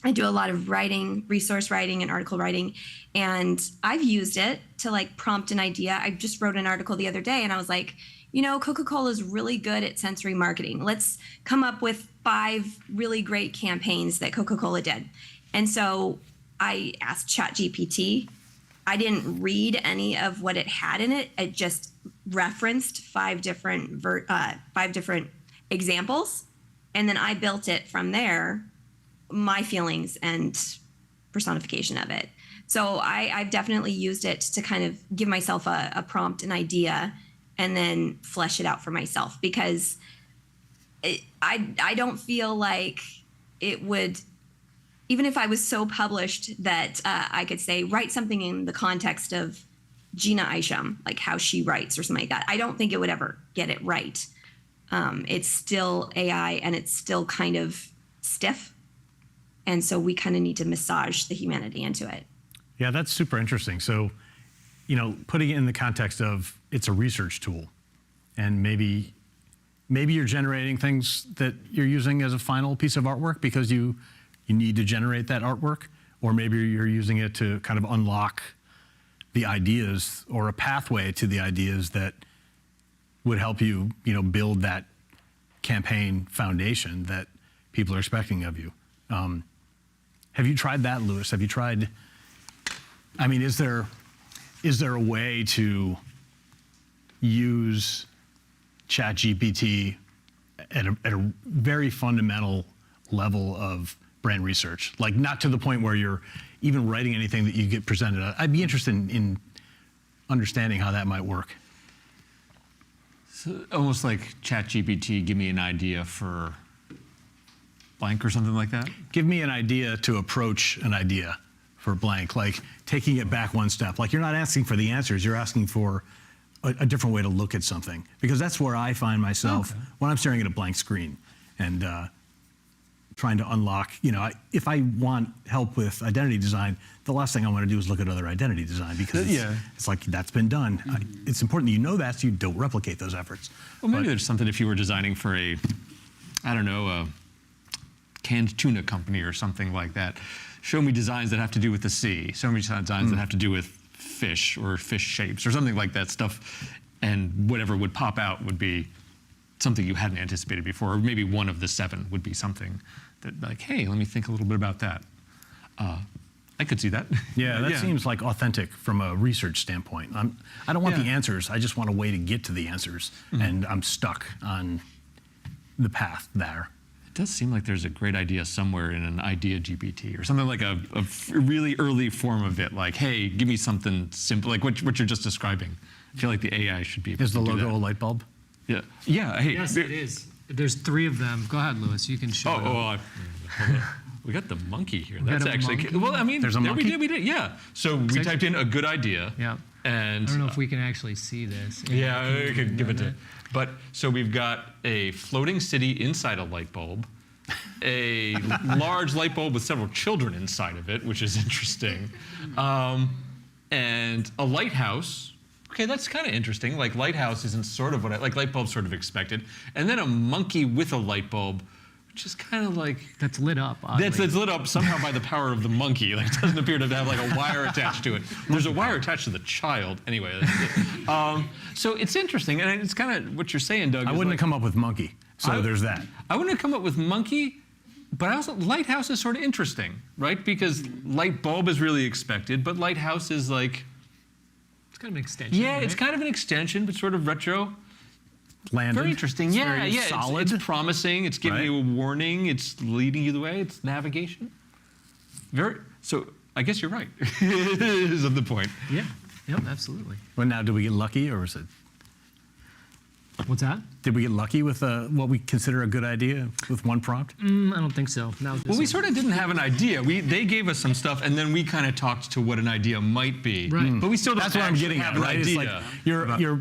I do a lot of writing, resource writing and article writing, and I've used it to like prompt an idea. I just wrote an article the other day and I was like, Coca-Cola is really good at sensory marketing. Let's come up with 5 really great campaigns that Coca-Cola did. And so I asked ChatGPT. I didn't read any of what it had in it. It just referenced 5 different examples, and then I built it from there, my feelings and personification of it. So I've definitely used it to kind of give myself a prompt, an idea, and then flesh it out for myself, because I don't feel like it would. Even if I was so published that I could say, write something in the context of Gina Isham, like how she writes or something like that, I don't think it would ever get it right. It's still AI and it's still kind of stiff. And so we kind of need to massage the humanity into it. Yeah, that's super interesting. So, putting it in the context of it's a research tool, and maybe you're generating things that you're using as a final piece of artwork because you need to generate that artwork, or maybe you're using it to kind of unlock the ideas or a pathway to the ideas that would help you, build that campaign foundation that people are expecting of you. Have you tried that, Lewis? Have you tried, is there a way to use ChatGPT at a very fundamental level of brand research, like not to the point where you're even writing anything that you get presented? I'd be interested in understanding how that might work. So almost like ChatGPT, give me an idea for blank or something like that? Give me an idea to approach an idea for blank, like taking it back one step. Like you're not asking for the answers, you're asking for a different way to look at something. Because that's where I find myself when I'm staring at a blank screen and trying to unlock, if I want help with identity design, the last thing I want to do is look at other identity design, because it's like that's been done. It's important that you know that so you don't replicate those efforts. Well, maybe there's something if you were designing for a canned tuna company or something like that. Show me designs that have to do with the sea. Show me designs that have to do with fish or fish shapes or something like that stuff. And whatever would pop out would be something you hadn't anticipated before. Or maybe one of the 7 would be something that like, hey, let me think a little bit about that. I could see that. Yeah, that seems like authentic from a research standpoint. I don't want the answers. I just want a way to get to the answers, and I'm stuck on the path there. It does seem like there's a great idea somewhere in an idea GPT or something like a really early form of it. Like, hey, give me something simple, like what you're just describing. I feel like the AI should be able Is the to do logo that. a light bulb? Yeah. Yeah. Hey. Yes, it is. There's 3 of them. Go ahead, Lewis. You can show it. Hold on. We got the monkey here. got That's a actually monkey? well. I mean, There's a there monkey? we did. Yeah. So we typed in a good idea. Yeah. And I don't know if we can actually see this. yeah, we could give it to. But so we've got a floating city inside a light bulb, a large light bulb with several children inside of it, which is interesting, and a lighthouse. Okay, that's kind of interesting. Like lighthouse isn't sort of what like light bulb sort of expected, and then a monkey with a light bulb, which is kind of like That's lit up. Oddly. that's lit up somehow by the power of the monkey. Like it doesn't appear to have like a wire attached to it. There's a wire attached to the child. Anyway, so it's interesting, and it's kind of what you're saying, Doug. I is wouldn't like, have come up with monkey, so there's that. I wouldn't have come up with monkey, but also lighthouse is sort of interesting, right? Because light bulb is really expected, but lighthouse is like, It's kind of an extension. yeah, it's right? kind of an extension, but sort of retro. Landed. Very interesting. It's Yeah, very yeah. solid. It's promising. It's giving Right. you a warning. It's leading you the way. It's navigation. Very. So I guess you're right. Is the point. Yeah. Yep. Absolutely. Well, now, did we get lucky, or was it? What's that? Did we get lucky with what we consider a good idea with one prompt? I don't think so. Not with this Well, we one. sort of didn't have an idea. They gave us some stuff, and then we kind of talked to what an idea might be. Right. But we still don't That's what I'm actually getting have at, an right? idea. It's like you're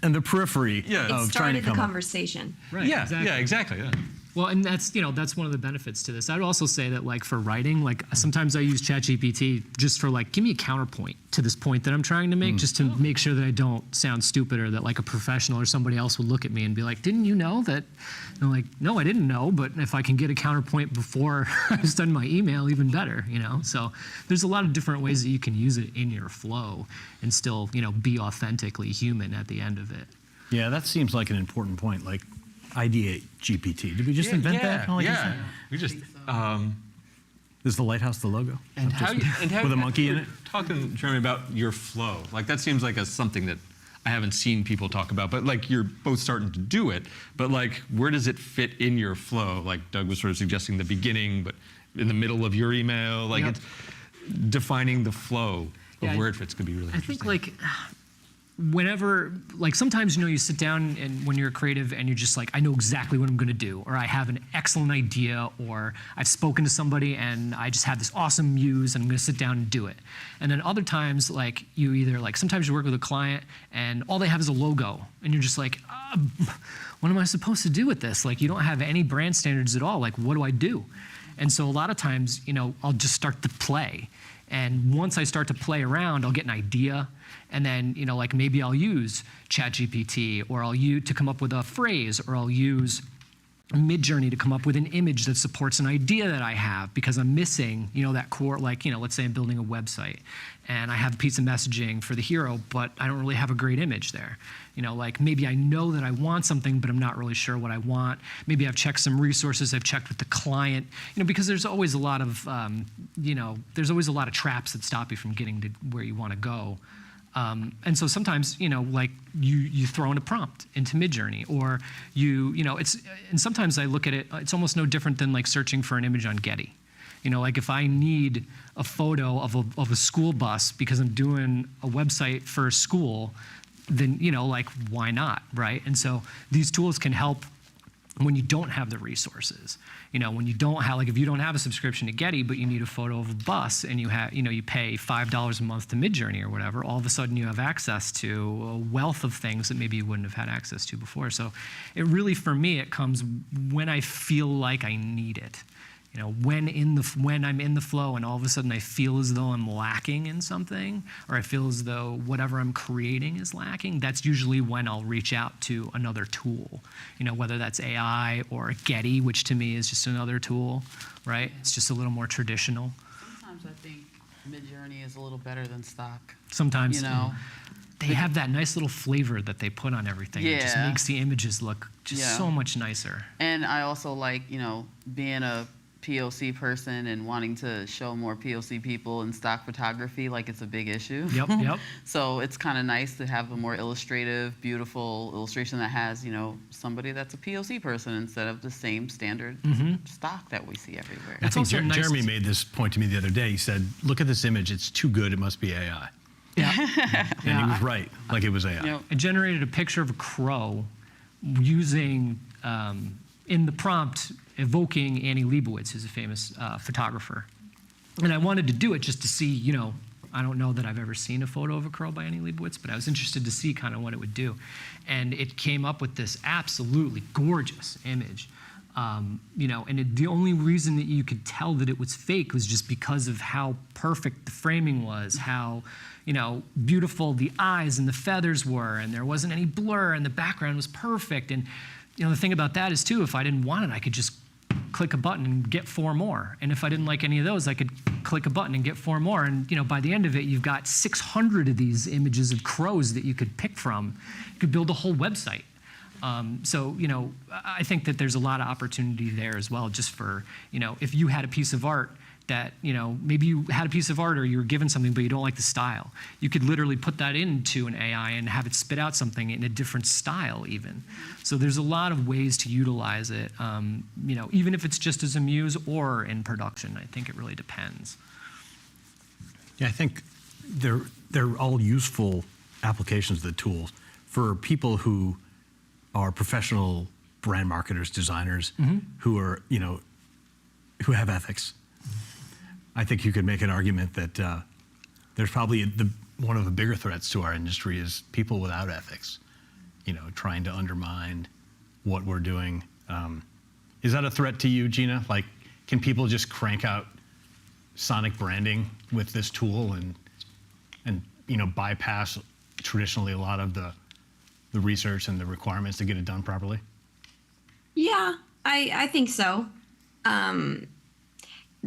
in the periphery Yeah. It It of trying to started the come up. conversation. Right. Yeah, Exactly. yeah, exactly. Yeah. Well, and that's one of the benefits to this. I'd also say that like for writing, like sometimes I use ChatGPT just for like give me a counterpoint to this point that I'm trying to make, just to make sure that I don't sound stupid or that like a professional or somebody else would look at me and be like, didn't you know that? And I'm like, no, I didn't know, but if I can get a counterpoint before I send my email, even better, So there's a lot of different ways that you can use it in your flow and still, be authentically human at the end of it. Yeah, that seems like an important point. Like, ideate GPT. Did we just invent that? all I just Yeah. said? We just. Is the lighthouse the logo? And how with a monkey in it? Talking, Jeremy, about your flow. Like that seems like something that I haven't seen people talk about, but like you're both starting to do it. But like, where does it fit in your flow? Like Doug was sort of suggesting the beginning, but in the middle of your email, like Yep. it's defining the flow of Yeah, where it fits could be really I interesting. think like whenever, like sometimes, you sit down and when you're creative and you're just like, I know exactly what I'm going to do, or I have an excellent idea, or I've spoken to somebody and I just have this awesome muse and I'm going to sit down and do it. And then other times, like you either like, sometimes you work with a client and all they have is a logo and you're just like, what am I supposed to do with this? Like you don't have any brand standards at all. Like, what do I do? And so a lot of times, I'll just start to play. And once I start to play around, I'll get an idea. And then, like maybe I'll use ChatGPT, or I'll use to come up with a phrase, or I'll use Midjourney to come up with an image that supports an idea that I have because I'm missing, that core, like, let's say I'm building a website and I have a piece of messaging for the hero, but I don't really have a great image there. Like maybe I know that I want something, but I'm not really sure what I want. Maybe I've checked some resources, I've checked with the client, because there's always a lot of, there's always a lot of traps that stop you from getting to where you want to go. And so sometimes, like you throw in a prompt into Midjourney, or and sometimes I look at it, it's almost no different than like searching for an image on Getty. Like if I need a photo of a school bus because I'm doing a website for a school, then, like why not, right? And so these tools can help when you don't have the resources. When you don't have, like if you don't have a subscription to Getty, but you need a photo of a bus and you have, you pay $5 a month to Midjourney or whatever, all of a sudden you have access to a wealth of things that maybe you wouldn't have had access to before. So it really, for me, it comes when I feel like I need it. When I'm in the flow and all of a sudden I feel as though I'm lacking in something, or I feel as though whatever I'm creating is lacking, that's usually when I'll reach out to another tool, whether that's AI or Getty, which to me is just another tool, right? It's just a little more traditional. Sometimes I think Midjourney is a little better than stock. Sometimes they have that nice little flavor that they put on everything. It just Yeah. makes the images look just Yeah. so much nicer. And I also like, being a POC person and wanting to show more POC people in stock photography like it's a big issue. Yep. So it's kind of nice to have a more illustrative, beautiful illustration that has, somebody that's a POC person instead of the same standard stock that we see everywhere. I think also nice Jeremy to- made this point to me the other day. He said, look at this image. It's too good. It must be AI. Yeah. And he was right, like it was AI. I generated a picture of a crow using, in the prompt, evoking Annie Leibovitz, who's a famous photographer. And I wanted to do it just to see, I don't know that I've ever seen a photo of a crow by Annie Leibovitz, but I was interested to see kind of what it would do. And it came up with this absolutely gorgeous image. And the only reason that you could tell that it was fake was just because of how perfect the framing was, how, beautiful the eyes and the feathers were, and there wasn't any blur, and the background was perfect. And, the thing about that is, too, if I didn't want it, I could just click a button and get 4 more. And if I didn't like any of those, I could click a button and get 4 more. And, by the end of it, you've got 600 of these images of crows that you could pick from. You could build a whole website. So, I think that there's a lot of opportunity there as well, just for, if you had a piece of art that, maybe you had a piece of art or you were given something, but you don't like the style. You could literally put that into an AI and have it spit out something in a different style even. So there's a lot of ways to utilize it, even if it's just as a muse or in production. I think it really depends. Yeah, I think they're all useful applications of the tool for people who are professional brand marketers, designers, who are, who have ethics. I think you could make an argument that there's probably one of the bigger threats to our industry is people without ethics, trying to undermine what we're doing. Is that a threat to you, Gina? Like, can people just crank out sonic branding with this tool and bypass traditionally a lot of the research and the requirements to get it done properly? Yeah, I think so.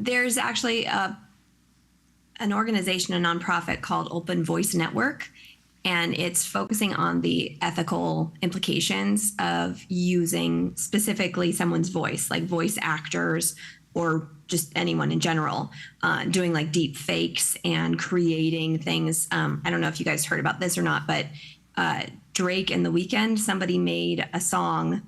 There's actually an organization, a nonprofit called Open Voice Network, and it's focusing on the ethical implications of using specifically someone's voice, like voice actors or just anyone in general, doing like deep fakes and creating things. I don't know if you guys heard about this or not, but Drake and The Weeknd, somebody made a song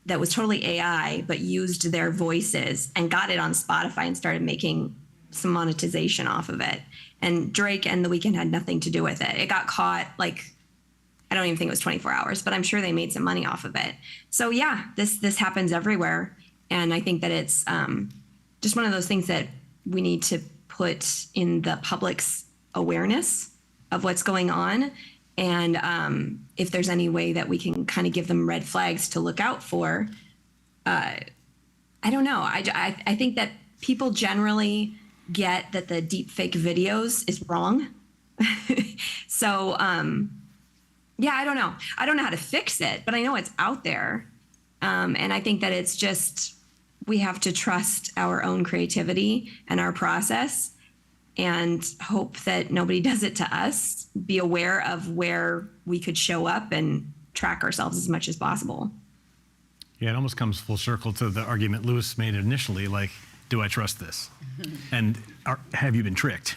that was totally AI, but used their voices and got it on Spotify and started making some monetization off of it. And Drake and The Weeknd had nothing to do with it. It got caught, I don't even think it was 24 hours, but I'm sure they made some money off of it. So yeah, this happens everywhere. And I think that it's just one of those things that we need to put in the public's awareness of what's going on. And if there's any way that we can kind of give them red flags to look out for, I don't know. I think that people generally get that the deep fake videos is wrong. So, yeah, I don't know. I don't know how to fix it, but I know it's out there. And I think that it's just, we have to trust our own creativity and our process and hope that nobody does it to us, be aware of where we could show up and track ourselves as much as possible. Yeah, it almost comes full circle to the argument Lewis made initially, like, do I trust this? And have you been tricked?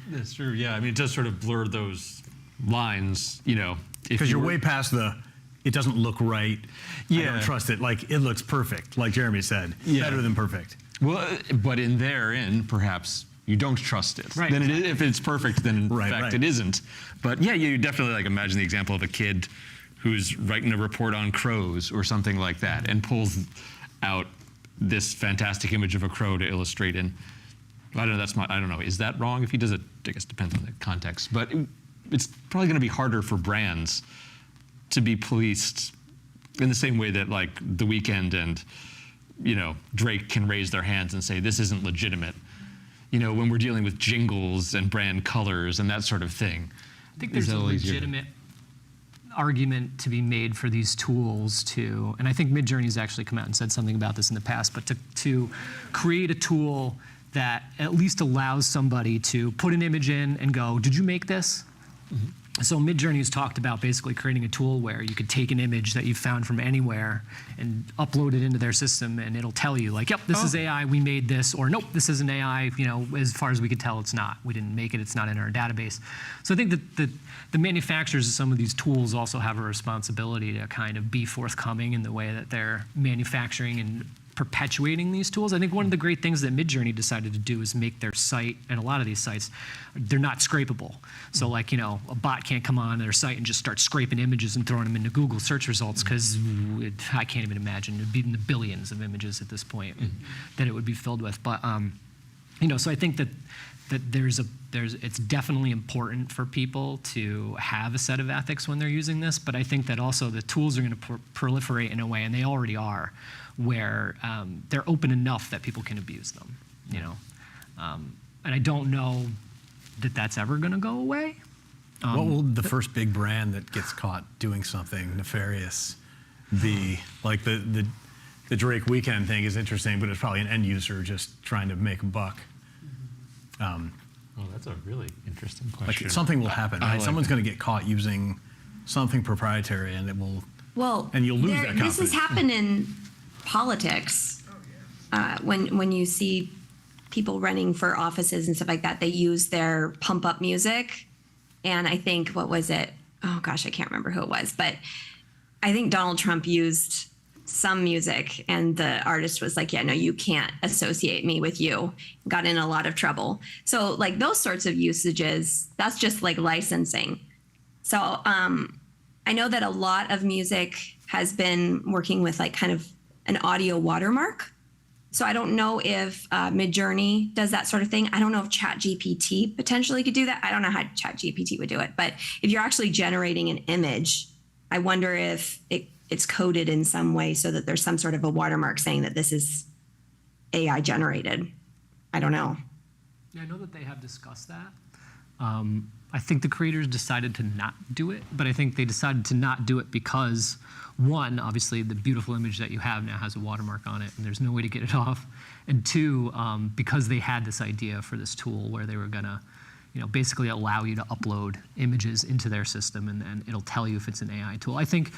That's true, yeah. I mean, it does sort of blur those lines, Because you're way past it doesn't look right. I Yeah. don't trust it. Like, it looks perfect, like Jeremy said. Yeah. Better than perfect. Well, but in therein, perhaps you don't trust it. Right. Then if it's perfect, then in fact right. it isn't. But yeah, you definitely imagine the example of a kid who's writing a report on crows or something like that and pulls out this fantastic image of a crow to illustrate in. I don't know. Is that wrong? If he does it, I guess it depends on the context. But it's probably going to be harder for brands to be policed in the same way that The Weeknd and Drake can raise their hands and say this isn't legitimate. When we're dealing with jingles and brand colors and that sort of thing. I think there's a legitimate argument to be made for these tools to, and I think Midjourney's actually come out and said something about this in the past, but to create a tool that at least allows somebody to put an image in and go, did you make this? So Midjourney's talked about basically creating a tool where you could take an image that you found from anywhere and upload it into their system, and it'll tell you like, yep, this is AI, we made this, or nope, this isn't AI, as far as we could tell, it's not. We didn't make it, it's not in our database. So I think that the manufacturers of some of these tools also have a responsibility to kind of be forthcoming in the way that they're manufacturing and perpetuating these tools. I think one of the great things that Midjourney decided to do is make their site, and a lot of these sites, they're not scrapable. So like, a bot can't come on their site and just start scraping images and throwing them into Google search results, because I can't even imagine. It'd be in the billions of images at this point that it would be filled with. But, so I think that it's definitely important for people to have a set of ethics when they're using this, but I think that also the tools are going to proliferate in a way, and they already are, where they're open enough that people can abuse them, and I don't know that that's ever going to go away. What will the first big brand that gets caught doing something nefarious be? Like the Drake Weekend thing is interesting, but it's probably an end user just trying to make a buck. That's a really interesting Like question. something will happen, right? like Someone's going to get caught using something proprietary, and it will. Well, And you'll lose that this has confidence. happened in politics. When you see people running for offices and stuff like that, they use their pump up music. And I think, what was it? Oh gosh, I can't remember who it was, but I think Donald Trump used some music, and the artist was like, yeah, no, you can't associate me with you. Got in a lot of trouble. So like those sorts of usages, that's just like licensing. So I know that a lot of music has been working with like kind of an audio watermark. So I don't know if Midjourney does that sort of thing. I don't know if ChatGPT potentially could do that. I don't know how ChatGPT would do it. But if you're actually generating an image, I wonder if it's coded in some way so that there's some sort of a watermark saying that this is AI generated. I don't know. Yeah, I know that they have discussed that. I think the creators decided to not do it, but I think they decided to not do it because, one, obviously the beautiful image that you have now has a watermark on it, and there's no way to get it off. And two, because they had this idea for this tool where they were gonna, basically allow you to upload images into their system, and it'll tell you if it's an AI tool. I think,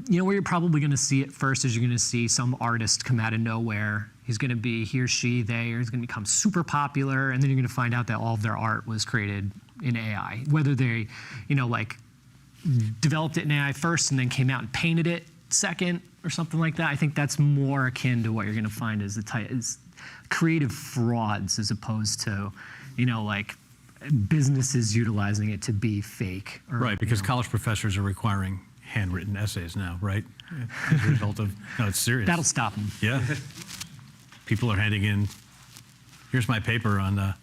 where you're probably going to see it first is you're going to see some artist come out of nowhere. He's going to be, he or she, they, or he's going to become super popular, and then you're going to find out that all of their art was created in AI. Whether they, developed it in AI first and then came out and painted it second or something like that. I think that's more akin to what you're going to find as is creative frauds, as opposed to, businesses utilizing it to be fake. Or, Right, because college professors are requiring handwritten essays now, right? As a result of, no, it's serious. That'll stop them. Yeah. People are handing in, here's my paper on the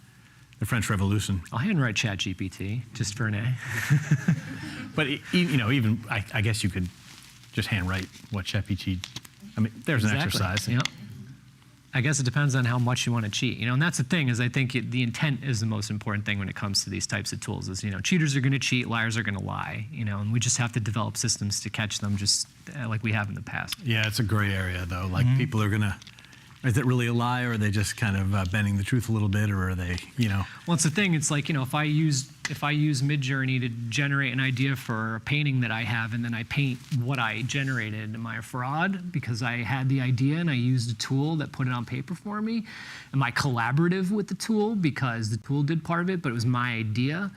French Revolution. I'll handwrite ChatGPT just for an A. But, even, I guess you could just handwrite what ChatGPT, there's an exercise. Yep. I guess it depends on how much you want to cheat, and that's the thing, is I think the intent is the most important thing when it comes to these types of tools is, cheaters are going to cheat, liars are going to lie, and we just have to develop systems to catch them just like we have in the past. Yeah, it's a gray area, though. Like, people are going to, is it really a lie, or are they just kind of bending the truth a little bit, or are they, Well, it's the thing, it's like, if I use Midjourney to generate an idea for a painting that I have, and then I paint what I generated, am I a fraud because I had the idea and I used a tool that put it on paper for me? Am I collaborative with the tool because the tool did part of it, but it was my idea?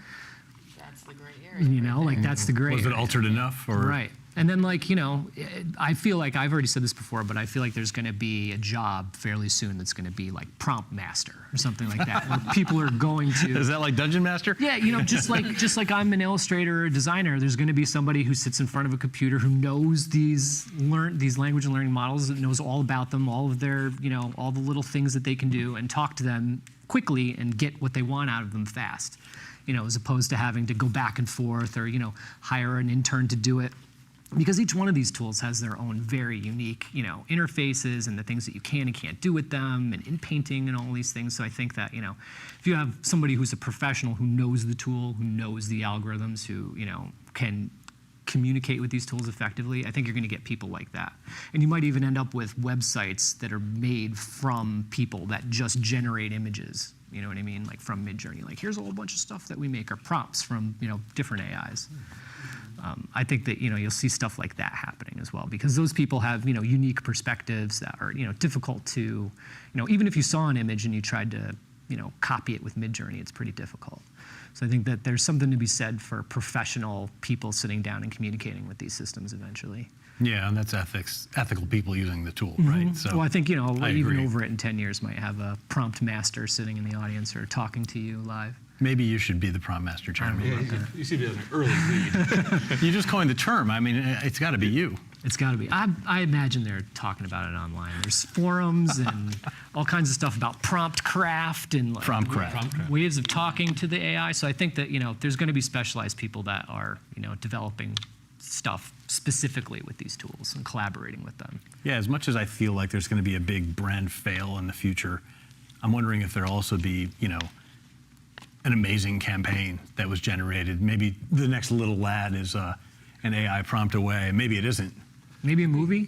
That's the gray area. That's the gray was it area. altered enough? Or? Right. And then, I feel like, I've already said this before, but I feel like there's going to be a job fairly soon that's going to be like prompt master or something like that, where people are going to. Is that like Dungeon Master? Yeah, just like I'm an illustrator or a designer, there's going to be somebody who sits in front of a computer who knows these language and learning models, that knows all about them, all of their, all the little things that they can do, and talk to them quickly and get what they want out of them fast, as opposed to having to go back and forth or, hire an intern to do it. Because each one of these tools has their own very unique, interfaces and the things that you can and can't do with them, and in painting and all these things. So I think that, if you have somebody who's a professional who knows the tool, who knows the algorithms, who, can communicate with these tools effectively, I think you're going to get people like that. And you might even end up with websites that are made from people that just generate images, You know what I mean? Like from Midjourney, like here's a whole bunch of stuff that we make, or prompts from different AIs. I think that you'll see stuff like that happening as well, because those people have unique perspectives that are difficult to even if you saw an image and you tried to copy it with Midjourney, it's pretty difficult. So I think that there's something to be said for professional people sitting down and communicating with these systems eventually. Yeah, and that's ethical people using the tool, right? So Well, I think even agree. Overit in 10 years might have a prompt master sitting in the audience or talking to you live. maybe you should be the prompt master, Jeremy. You see it as an early lead. You just coined the term. I mean, it's got to be you. It's got to be. I imagine they're talking about it online. There's forums and all kinds of stuff about prompt craft and like Prompt craft. ways of talking to the AI. So I think that there's going to be specialized people that are developing stuff specifically with these tools and collaborating with them. Yeah, as much as I feel like there's going to be a big brand fail in the future, I'm wondering if there'll also be, an amazing campaign that was generated. Maybe the next little lad is an AI prompt away. Maybe it isn't. Maybe a movie.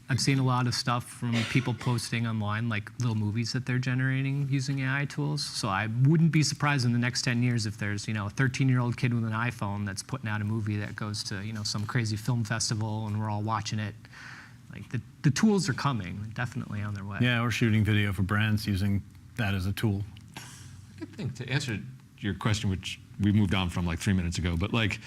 I've seen a lot of stuff from people posting online, like little movies that they're generating using AI tools. So I wouldn't be surprised in the next 10 years if there's, a 13-year-old kid with an iPhone that's putting out a movie that goes to, some crazy film festival and we're all watching it. Like the tools are coming, definitely on their way. Yeah, or shooting video for brands using that as a tool. I think to answer your question, which we moved on from like 3 minutes ago, but like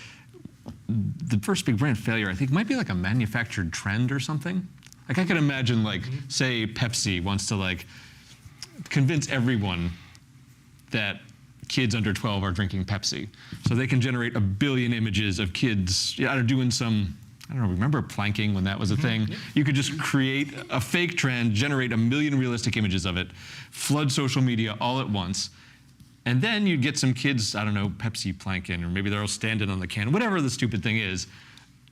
the first big brand failure, I think might be like a manufactured trend or something. Like I could imagine like, say Pepsi wants to like convince everyone that kids under 12 are drinking Pepsi. So they can generate 1 billion images of kids doing some, I don't know, remember planking when that was a thing? Yeah. You could just create a fake trend, generate 1 million realistic images of it, flood social media all at once. And then you'd get some kids, I don't know, Pepsi planking, or maybe they're all standing on the can, whatever the stupid thing is.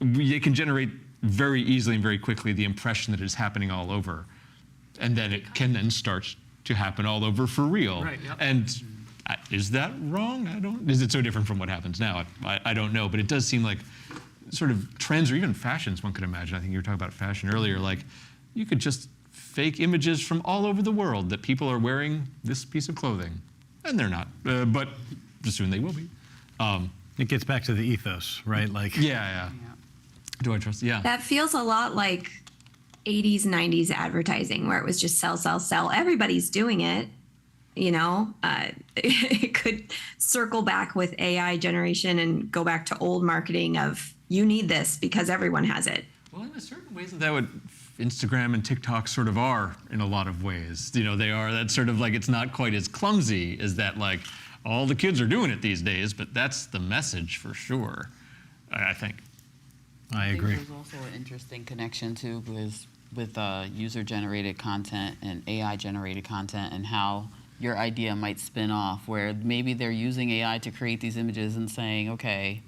They can generate very easily and very quickly the impression that it's happening all over. And then it can then start to happen all over for real. Right, yep. And is that wrong? Is it so different from what happens now? I don't know, but it does seem like sort of trends or even fashions one could imagine. I think you were talking about fashion earlier. Like you could just fake images from all over the world that people are wearing this piece of clothing. And they're not, but soon they will be. It gets back to the ethos, right? Like, Yeah. Do I trust? Yeah. That feels a lot like 80s, 90s advertising where it was just sell, sell, sell. Everybody's doing it, It could circle back with AI generation and go back to old marketing of you need this because everyone has it. Well, in a certain ways that would Instagram and TikTok sort of are in a lot of ways. They are. That's sort of like it's not quite as clumsy as that. Like all the kids are doing it these days, but that's the message for sure. I think. I agree. There's also an interesting connection too with user-generated content and AI-generated content, and how your idea might spin off. Where maybe they're using AI to create these images and saying, okay,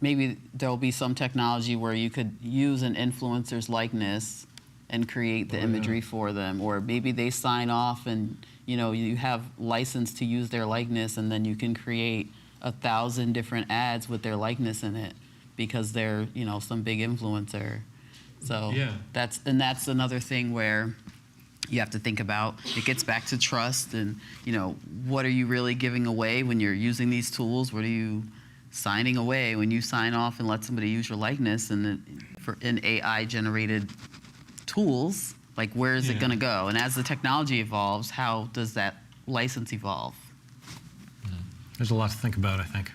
maybe there'll be some technology where you could use an influencer's likeness and create the imagery for them. Or maybe they sign off and you have license to use their likeness, and then you can create 1,000 different ads with their likeness in it because they're some big influencer. So that's another thing where you have to think about. It gets back to trust and what are you really giving away when you're using these tools? What are you signing away when you sign off and let somebody use your likeness in AI generated tools? Like where is it going to go? And as the technology evolves, how does that license evolve? There's a lot to think about, I think.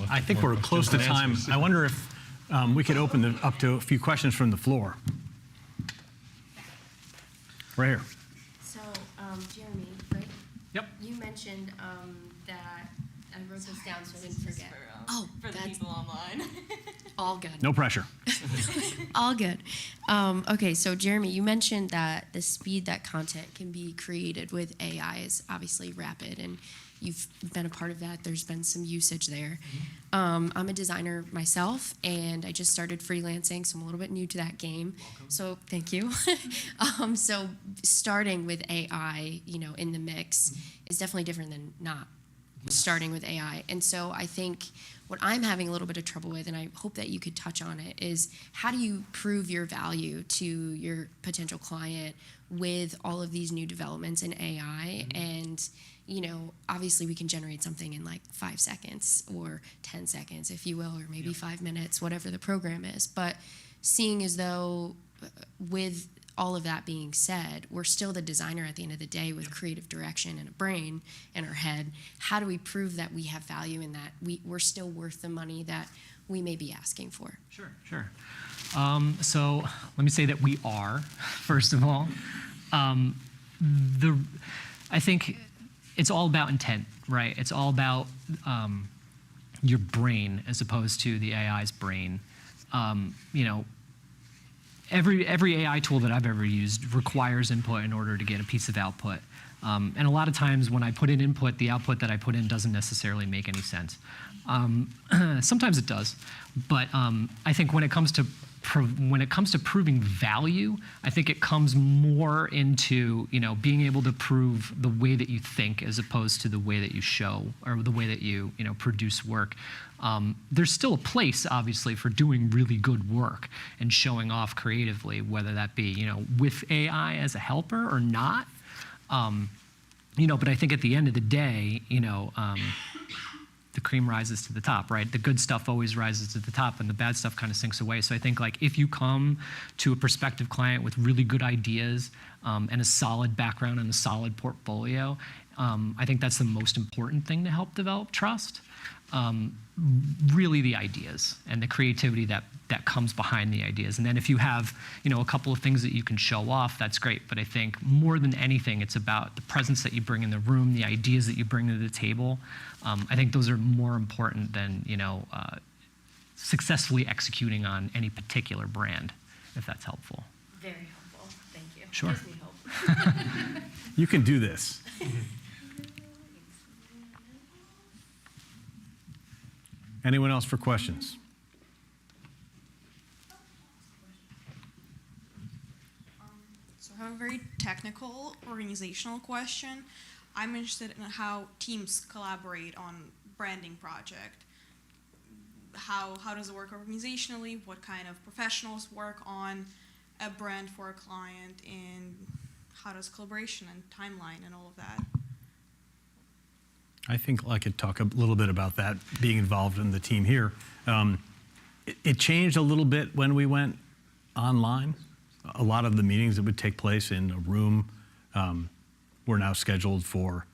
I think we're close to time. I wonder if we could open it up to a few questions from the floor. Right here. So, Jeremy, right? Yep. You mentioned that I wrote this down so I didn't forget. For the people online. All good. No pressure. All good. Okay, so Jeremy, you mentioned that the speed that content can be created with AI is obviously rapid, and you've been a part of that. There's been some usage there. I'm a designer myself, and I just started freelancing, so I'm a little bit new to that game. Welcome. So thank you. So starting with AI, in the mix is definitely different than not starting with AI. And so I think what I'm having a little bit of trouble with, and I hope that you could touch on it, is how do you prove your value to your potential client with all of these new developments in AI? And, you know, obviously we can generate something in like 5 seconds or 10 seconds, if you will, or maybe 5 minutes, whatever the program is. But seeing as though with all of that being said, we're still the designer at the end of the day with creative direction and a brain in our head. How do we prove that we have value in that we're still worth the money that we may be asking for? Sure. So let me say that we are, first of all. I think it's all about intent, right? It's all about your brain as opposed to the AI's brain. You know, every AI tool that I've ever used requires input in order to get a piece of output. And a lot of times when I put in input, the output that I put in doesn't necessarily make any sense. Sometimes it does, but I think when it comes to proving value, I think it comes more into, you know, being able to prove the way that you think as opposed to the way that you show or the way that you know, produce work. There's still a place, obviously, for doing really good work and showing off creatively, whether that be, you know, with AI as a helper or not. You know, but I think at the end of the day, you know, the cream rises to the top, right? The good stuff always rises to the top and the bad stuff kind of sinks away. So I think like if you come to a prospective client with really good ideas and a solid background and a solid portfolio, I think that's the most important thing to help develop trust. Really the ideas and the creativity that comes behind the ideas. And then if you have, you know, a couple of things that you can show off, that's great. But I think more than anything, it's about the presence that you bring in the room, the ideas that you bring to the table. I think those are more important than, you know, successfully executing on any particular brand, if that's helpful. Very helpful. Thank you. Sure. Gives me hope. You can do this. Anyone else for questions? So I have a very technical organizational question. I'm interested in how teams collaborate on branding project. How does it work organizationally? What kind of professionals work on a brand for a client? And how does collaboration and timeline and all of that? I think I could talk a little bit about that, being involved in the team here. It changed a little bit when we went online. A lot of the meetings that would take place in a room were now scheduled for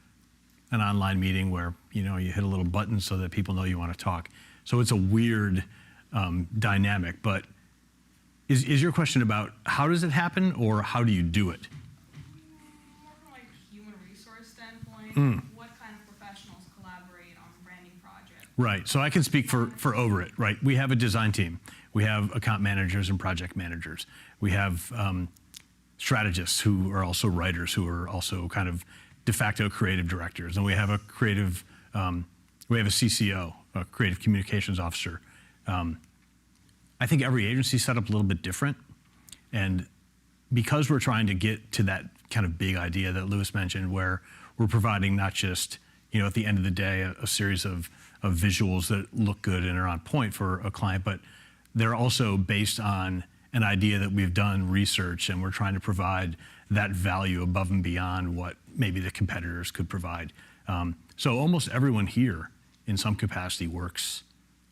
an online meeting where, you know, you hit a little button so that people know you want to talk. So it's a weird dynamic. But is your question about how does it happen or how do you do it? More from like a human resource standpoint. What kind of professionals collaborate on branding projects? Right. So I can speak for Overit, right? We have a design team. We have account managers and project managers. We have strategists who are also writers, who are also kind of de facto creative directors. And we have a creative, we have a CCO, a creative communications officer. I think every agency is set up a little bit different. And because we're trying to get to that kind of big idea that Lewis mentioned, where we're providing not just, you know, at the end of the day, a series of visuals that look good and are on point for a client, but they're also based on an idea that we've done research and we're trying to provide that value above and beyond what maybe the competitors could provide. So almost everyone here in some capacity works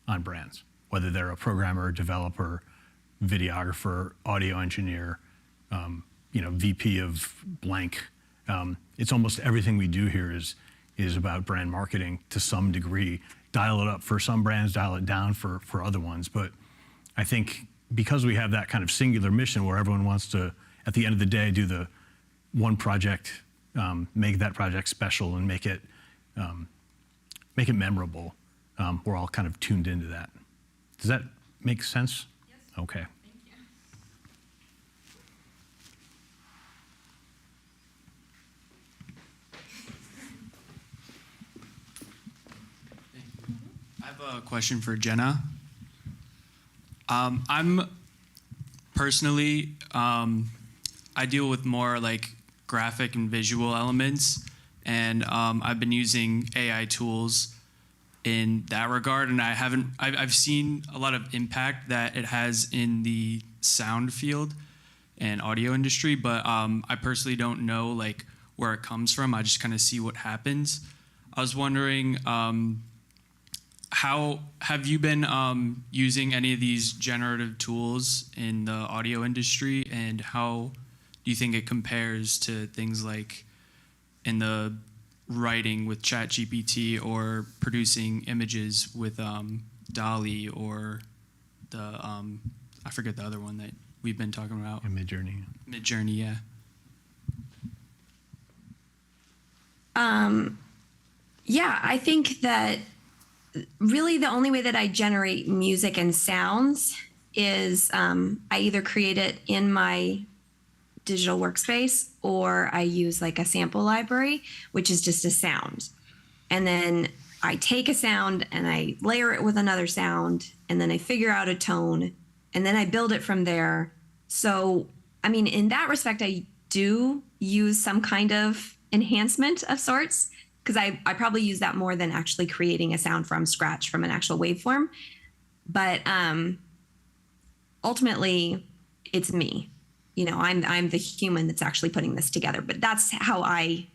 on brands, whether they're a programmer, developer, videographer, audio engineer, you know, VP of blank. It's almost everything we do here is about brand marketing to some degree. Dial it up for some brands, dial it down for other ones. But I think because we have that kind of singular mission where everyone wants to, at the end of the day, do the one project, make that project special and make it memorable, we're all kind of tuned into that. Does that make sense? Yes. Okay. Thank you. I have a question for Jenna. I'm personally, I deal with more like graphic and visual elements and I've been using AI tools in that regard, and I've seen a lot of impact that it has in the sound field and audio industry, but I personally don't know like where it comes from. I just kind of see what happens. I was wondering, how have you been using any of these generative tools in the audio industry, and how do you think it compares to things like in the writing with ChatGPT or producing images with DALL-E or the I forget the other one that we've been talking about. Midjourney. Midjourney, yeah. Yeah, I think that really the only way that I generate music and sounds is I either create it in my digital workspace or I use like a sample library, which is just a sound. And then I take a sound and I layer it with another sound, and then I figure out a tone, and then I build it from there. So, I mean, in that respect, I do use some kind of enhancement of sorts, because I probably use that more than actually creating a sound from scratch from an actual waveform. But ultimately, it's me. You know, I'm the human that's actually putting this together. But that's how I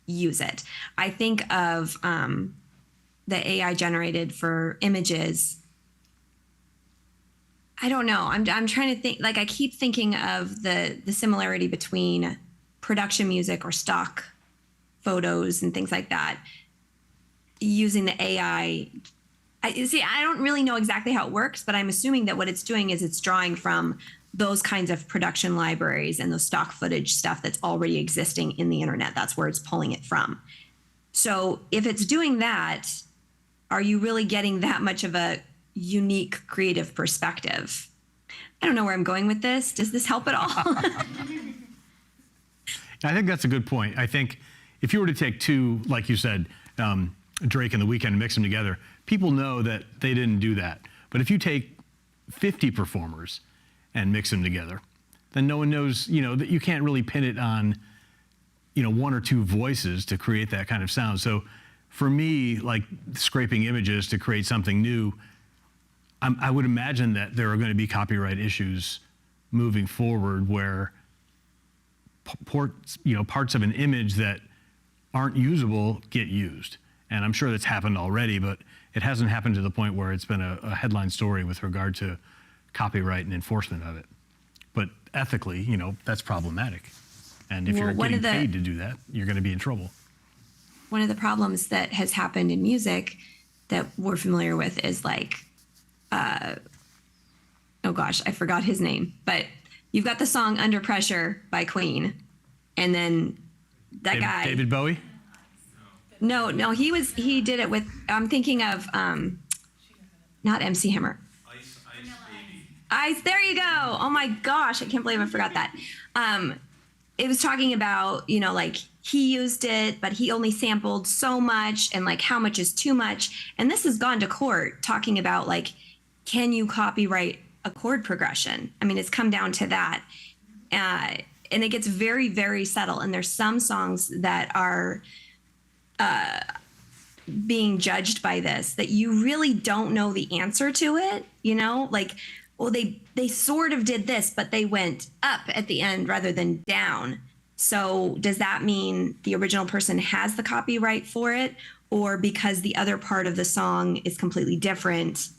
use it. I think of the AI generated for images. I don't know. I'm trying to think. Like, I keep thinking of the similarity between production music or stock photos and things like that, using the AI. I don't really know exactly how it works, but I'm assuming that what it's doing is it's drawing from those kinds of production libraries and those stock footage stuff that's already existing in the internet. That's where it's pulling it from. So if it's doing that, are you really getting that much of a unique creative perspective? I don't know where I'm going with this. Does this help at all? I think that's a good point. I think if you were to take two, like you said, Drake and The Weeknd, and mix them together, people know that they didn't do that. But if you take 50 performers and mix them together, then no one knows, you know, that you can't really pin it on, you know, one or two voices to create that kind of sound. So for me, like scraping images to create something new, I would imagine that there are going to be copyright issues moving forward where parts of an image that aren't usable get used. And I'm sure that's happened already, but it hasn't happened to the point where it's been a headline story with regard to copyright and enforcement of it. But ethically, you know, that's problematic. And if you're getting paid to do that, you're going to be in trouble. One of the problems that has happened in music that we're familiar with is like, oh gosh, I forgot his name, but you've got the song Under Pressure by Queen. And then that guy. David Bowie? No, he did it with, I'm thinking of, not MC Hammer. Ice, there you go. Oh my gosh, I can't believe I forgot that. It was talking about, you know, like he used it, but he only sampled so much and like how much is too much. And this has gone to court talking about like, can you copyright a chord progression? I mean, it's come down to that. And it gets very, very subtle. And there's some songs that are being judged by this that you really don't know the answer to it, you know, like, well, they sort of did this, but they went up at the end rather than down. So does that mean the original person has the copyright for it? Or because the other part of the song is completely different,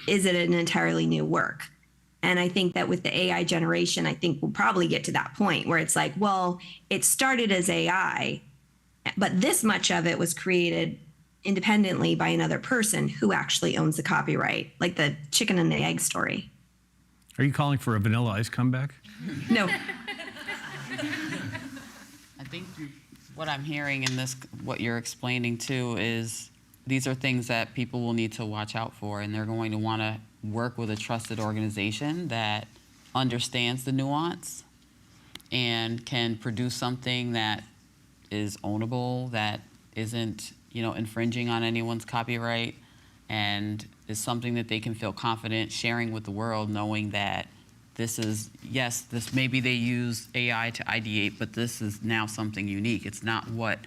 is it an entirely new work? And I think that with the AI generation, I think we'll probably get to that point where it's like, well, it started as AI, but this much of it was created independently by another person who actually owns the copyright, like the chicken and the egg story. Are you calling for a Vanilla Ice comeback? No. I think what I'm hearing in this, what you're explaining too, is these are things that people will need to watch out for, and they're going to want to work with a trusted organization that understands the nuance and can produce something that is ownable, that isn't, you know, infringing on anyone's copyright, and is something that they can feel confident sharing with the world, knowing that this is, yes, this maybe they use AI to ideate, but this is now something unique. It's not what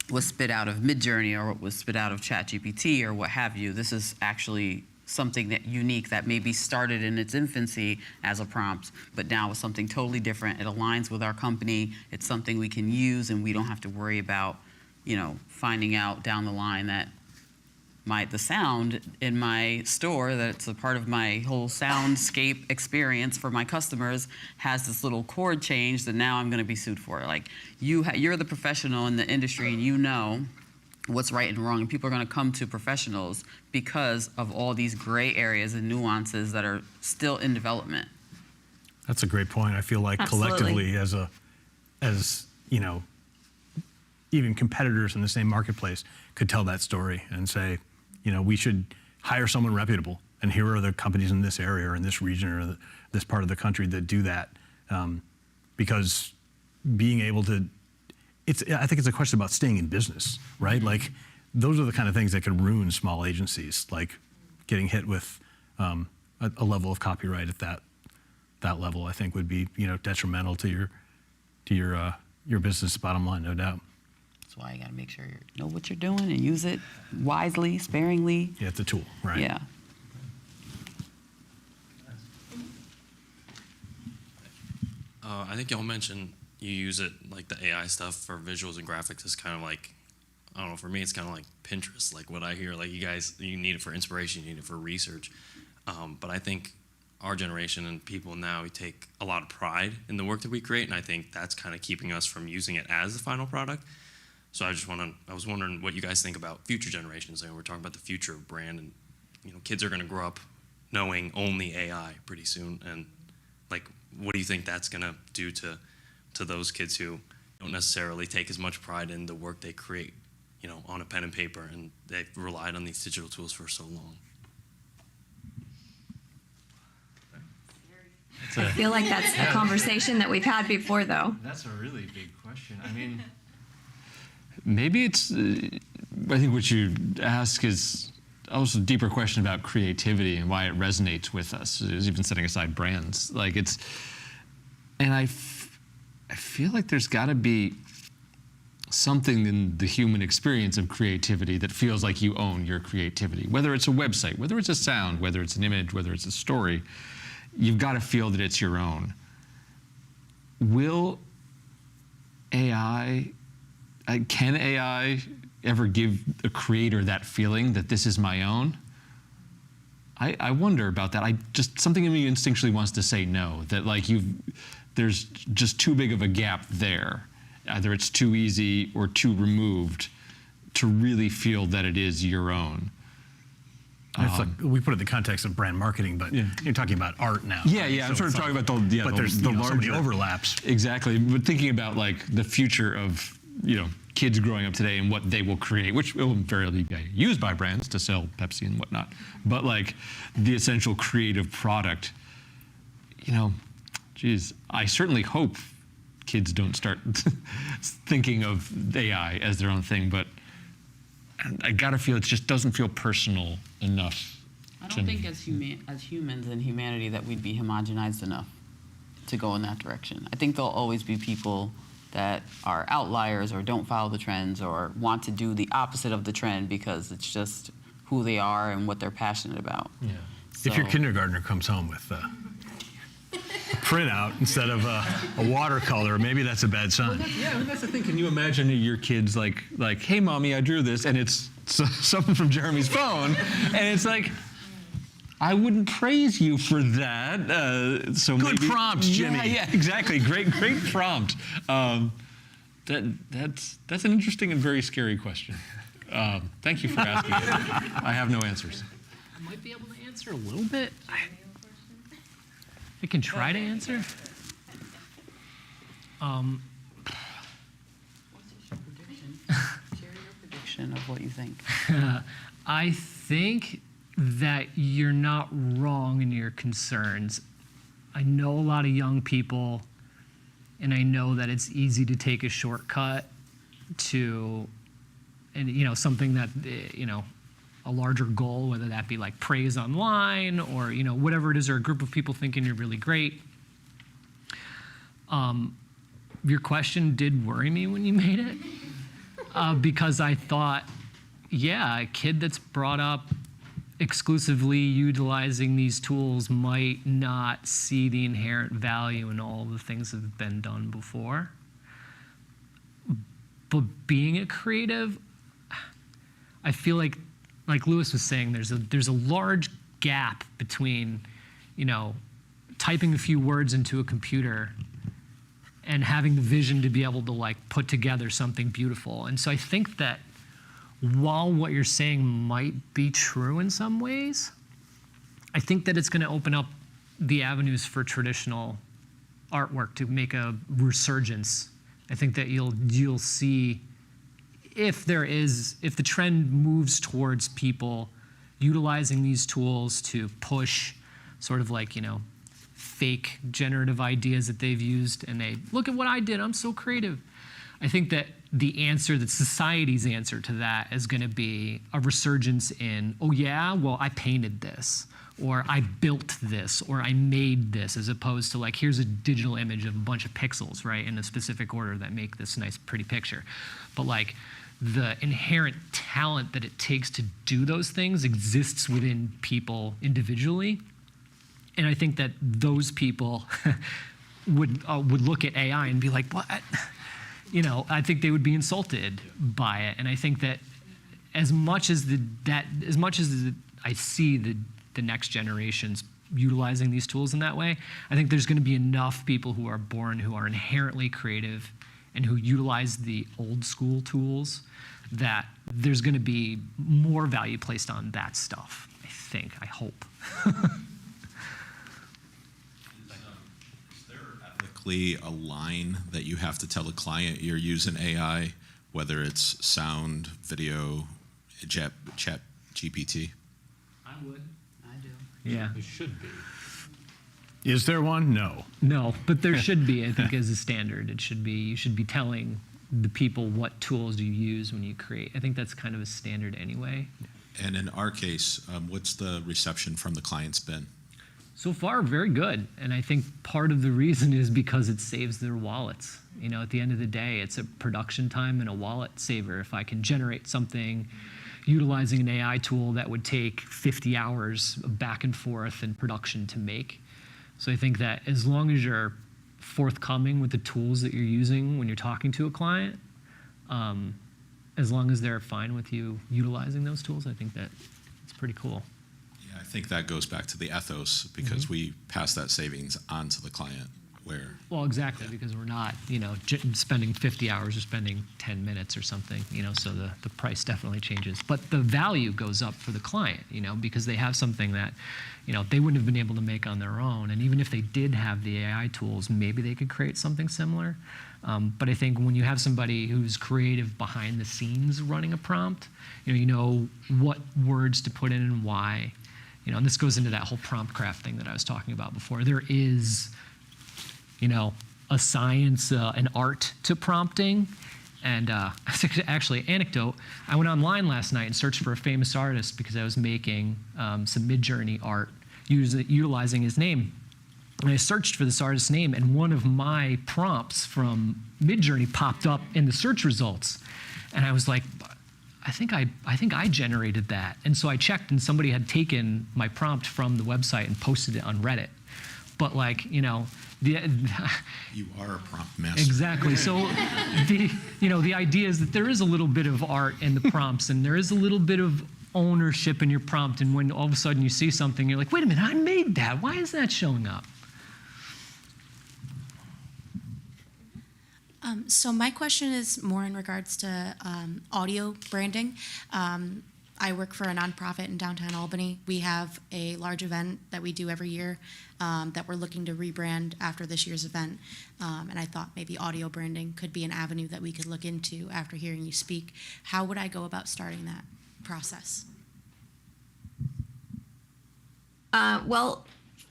was spit out of Midjourney or what was spit out of ChatGPT or what have you. This is actually something that unique that maybe started in its infancy as a prompt, but now is something totally different. It aligns with our company. It's something we can use, and we don't have to worry about, finding out down the line that the sound in my store, that it's a part of my whole soundscape experience for my customers, has this little chord change that now I'm going to be sued for. Like, you're the professional in the industry, and you know what's right and wrong, and people are going to come to professionals because of all these gray areas and nuances that are still in development. That's a great point. I feel like Absolutely. collectively, as even competitors in the same marketplace could tell that story and say, we should hire someone reputable, and here are the companies in this area or in this region or this part of the country that do that, because being able to, I think it's a question about staying in business, right? Like, those are the kind of things that could ruin small agencies, like getting hit with a level of copyright at that level. I think would be detrimental to your business bottom line, no doubt. That's why you got to make sure you know what you're doing and use it wisely, sparingly. Yeah, it's a tool, right? Yeah. I think y'all mentioned you use it, like the AI stuff for visuals and graphics is kind of like, I don't know, for me it's kind of like Pinterest. Like what I hear, like you need it for inspiration, you need it for research. But I think our generation and people now, we take a lot of pride in the work that we create, and I think that's kind of keeping us from using it as the final product. So I was wondering what you guys think about future generations. Like, we're talking about the future of brand, and kids are going to grow up knowing only AI pretty soon. And like, what do you think that's going to do to those kids who don't necessarily take as much pride in the work they create, on a pen and paper, and they've relied on these digital tools for so long? I feel like that's a conversation that we've had before, though. That's a really big question. I mean, maybe it's, I think what you ask is also a deeper question about creativity and why it resonates with us, even setting aside brands. Like, and I feel like there's got to be something in the human experience of creativity that feels like you own your creativity. Whether it's a website, whether it's a sound, whether it's an image, whether it's a story, you've got to feel that it's your own. Will AI, can AI ever give a creator that feeling that this is my own? I wonder about that. Something in me instinctually wants to say no, that like there's just too big of a gap there. Either it's too easy or too removed to really feel that it is your own. It's like, we put it in the context of brand marketing, but you're talking about art now. Yeah, right? yeah. I'm So sort of it's talking like, about but there's the so many larger overlaps. Exactly, but thinking about like the future of kids growing up today and what they will create, which will invariably be used by brands to sell Pepsi and whatnot. But like the essential creative product, geez, I certainly hope kids don't start thinking of AI as their own thing, but I gotta feel it just doesn't feel personal enough. I don't think as humans and humanity that we'd be homogenized enough to go in that direction. I think there'll always be people that are outliers or don't follow the trends or want to do the opposite of the trend because it's just who they are and what they're passionate about. Yeah. If your kindergartner comes home with a printout instead of a watercolor, maybe that's a bad sign. Well, that's the thing. Can you imagine your kids like, hey, mommy, I drew this, and it's something from Jeremy's phone, and it's like, I wouldn't praise you for that. So Good maybe, prompt, Jimmy. Yeah, exactly. Great prompt. That's an interesting and very scary question. Thank you for asking it. I have no answers. I might be able to answer a little bit. I can try to answer. What's your prediction? Share your prediction of what you think. I think that you're not wrong in your concerns. I know a lot of young people, and I know that it's easy to take a shortcut to, and something that, a larger goal, whether that be like praise online or, whatever it is, or a group of people thinking you're really great. Your question did worry me when you made it. because I thought, yeah, a kid that's brought up exclusively utilizing these tools might not see the inherent value in all the things that have been done before. But being a creative, I feel like Lewis was saying, there's a large gap between, typing a few words into a computer and having the vision to be able to like put together something beautiful. And so I think that while what you're saying might be true in some ways, I think that it's going to open up the avenues for traditional artwork to make a resurgence. I think that you'll see if the trend moves towards people utilizing these tools to push sort of like, fake generative ideas that they've used, and they look at what I did, I'm so creative. I think that the answer, that society's answer to that is going to be a resurgence in, oh yeah, well, I painted this, or I built this, or I made this, as opposed to like, here's a digital image of a bunch of pixels, right, in a specific order that make this nice, pretty picture. But like, the inherent talent that it takes to do those things exists within people individually. And I think that those people would look at AI and be like, what? I think they would be insulted by it. And I think that as much as I see the next generations utilizing these tools in that way, I think there's going to be enough people who are born who are inherently creative and who utilize the old school tools that there's going to be more value placed on that stuff, I hope. A line that you have to tell a client you're using AI, whether it's sound, video, chat GPT? I would. I do. Yeah. There should be. Is there one? No. No, but there should be, I think, as a standard. You should be telling the people what tools you use when you create. I think that's kind of a standard anyway. And in our case, what's the reception from the clients been? So far, very good. And I think part of the reason is because it saves their wallets. At the end of the day, it's a production time and a wallet saver. If I can generate something utilizing an AI tool that would take 50 hours of back and forth in production to make. So I think that as long as you're forthcoming with the tools that you're using when you're talking to a client, as long as they're fine with you utilizing those tools, I think that it's pretty cool. I think that goes back to the ethos, because we pass that savings on to the client. Well, exactly, because we're not, spending 50 hours or spending 10 minutes or something, so the price definitely changes. But the value goes up for the client, because they have something that, they wouldn't have been able to make on their own. And even if they did have the AI tools, maybe they could create something similar. But I think when you have somebody who's creative behind the scenes running a prompt, you know what words to put in and why. And this goes into that whole prompt craft thing that I was talking about before. There is, a science, an art to prompting. And actually, anecdote, I went online last night and searched for a famous artist because I was making some Midjourney art utilizing his name. And I searched for this artist's name, and one of my prompts from Midjourney popped up in the search results. And I was like, I think I generated that. And so I checked, and somebody had taken my prompt from the website and posted it on Reddit. But you are a prompt master. Exactly. So the idea is that there is a little bit of art in the prompts, and there is a little bit of ownership in your prompt. And when all of a sudden you see something, you're like, wait a minute, I made that. Why is that showing up? So my question is more in regards to audio branding. I work for a nonprofit in downtown Albany. We have a large event that we do every year that we're looking to rebrand after this year's event. And I thought maybe audio branding could be an avenue that we could look into after hearing you speak. How would I go about starting that process? Well,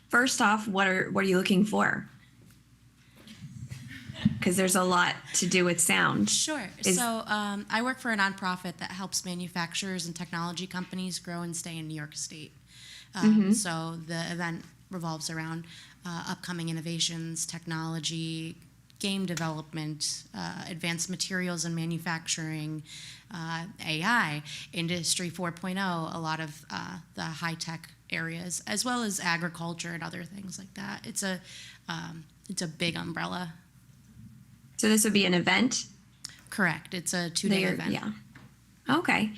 first off, what are you looking for? Because there's a lot to do with sound. Sure. So I work for a nonprofit that helps manufacturers and technology companies grow and stay in New York State. So the event revolves around upcoming innovations, technology, game development, advanced materials and manufacturing, AI, Industry 4.0, a lot of the high-tech areas, as well as agriculture and other things like that. It's a big umbrella. So this would be an event? Correct. It's a 2-day event. Yeah. Okay.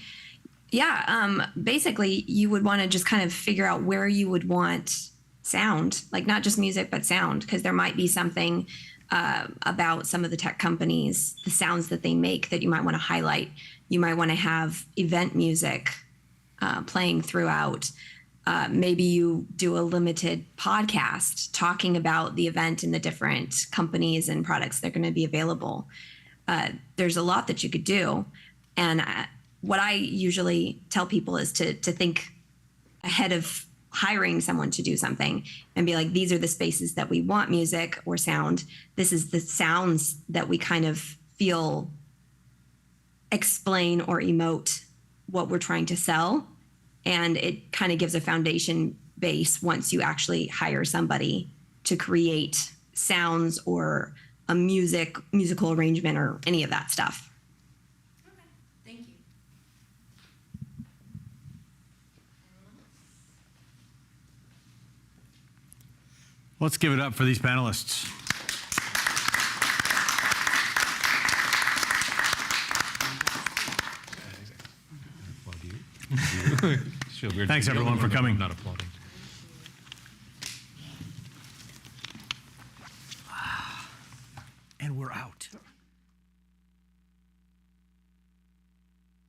Yeah. Basically, you would want to just kind of figure out where you would want sound, like not just music, but sound, because there might be something about some of the tech companies, the sounds that they make that you might want to highlight. You might want to have event music playing throughout. Maybe you do a limited podcast talking about the event and the different companies and products that are going to be available. There's a lot that you could do. And what I usually tell people is to think ahead of hiring someone to do something and be like, these are the spaces that we want music or sound. This is the sounds that we kind of feel explain or emote what we're trying to sell. And it kind of gives a foundation base once you actually hire somebody to create sounds or a musical arrangement or any of that stuff. Thank you. Let's give it up for these panelists. Thanks, everyone, for coming. Not applauding. And we're out.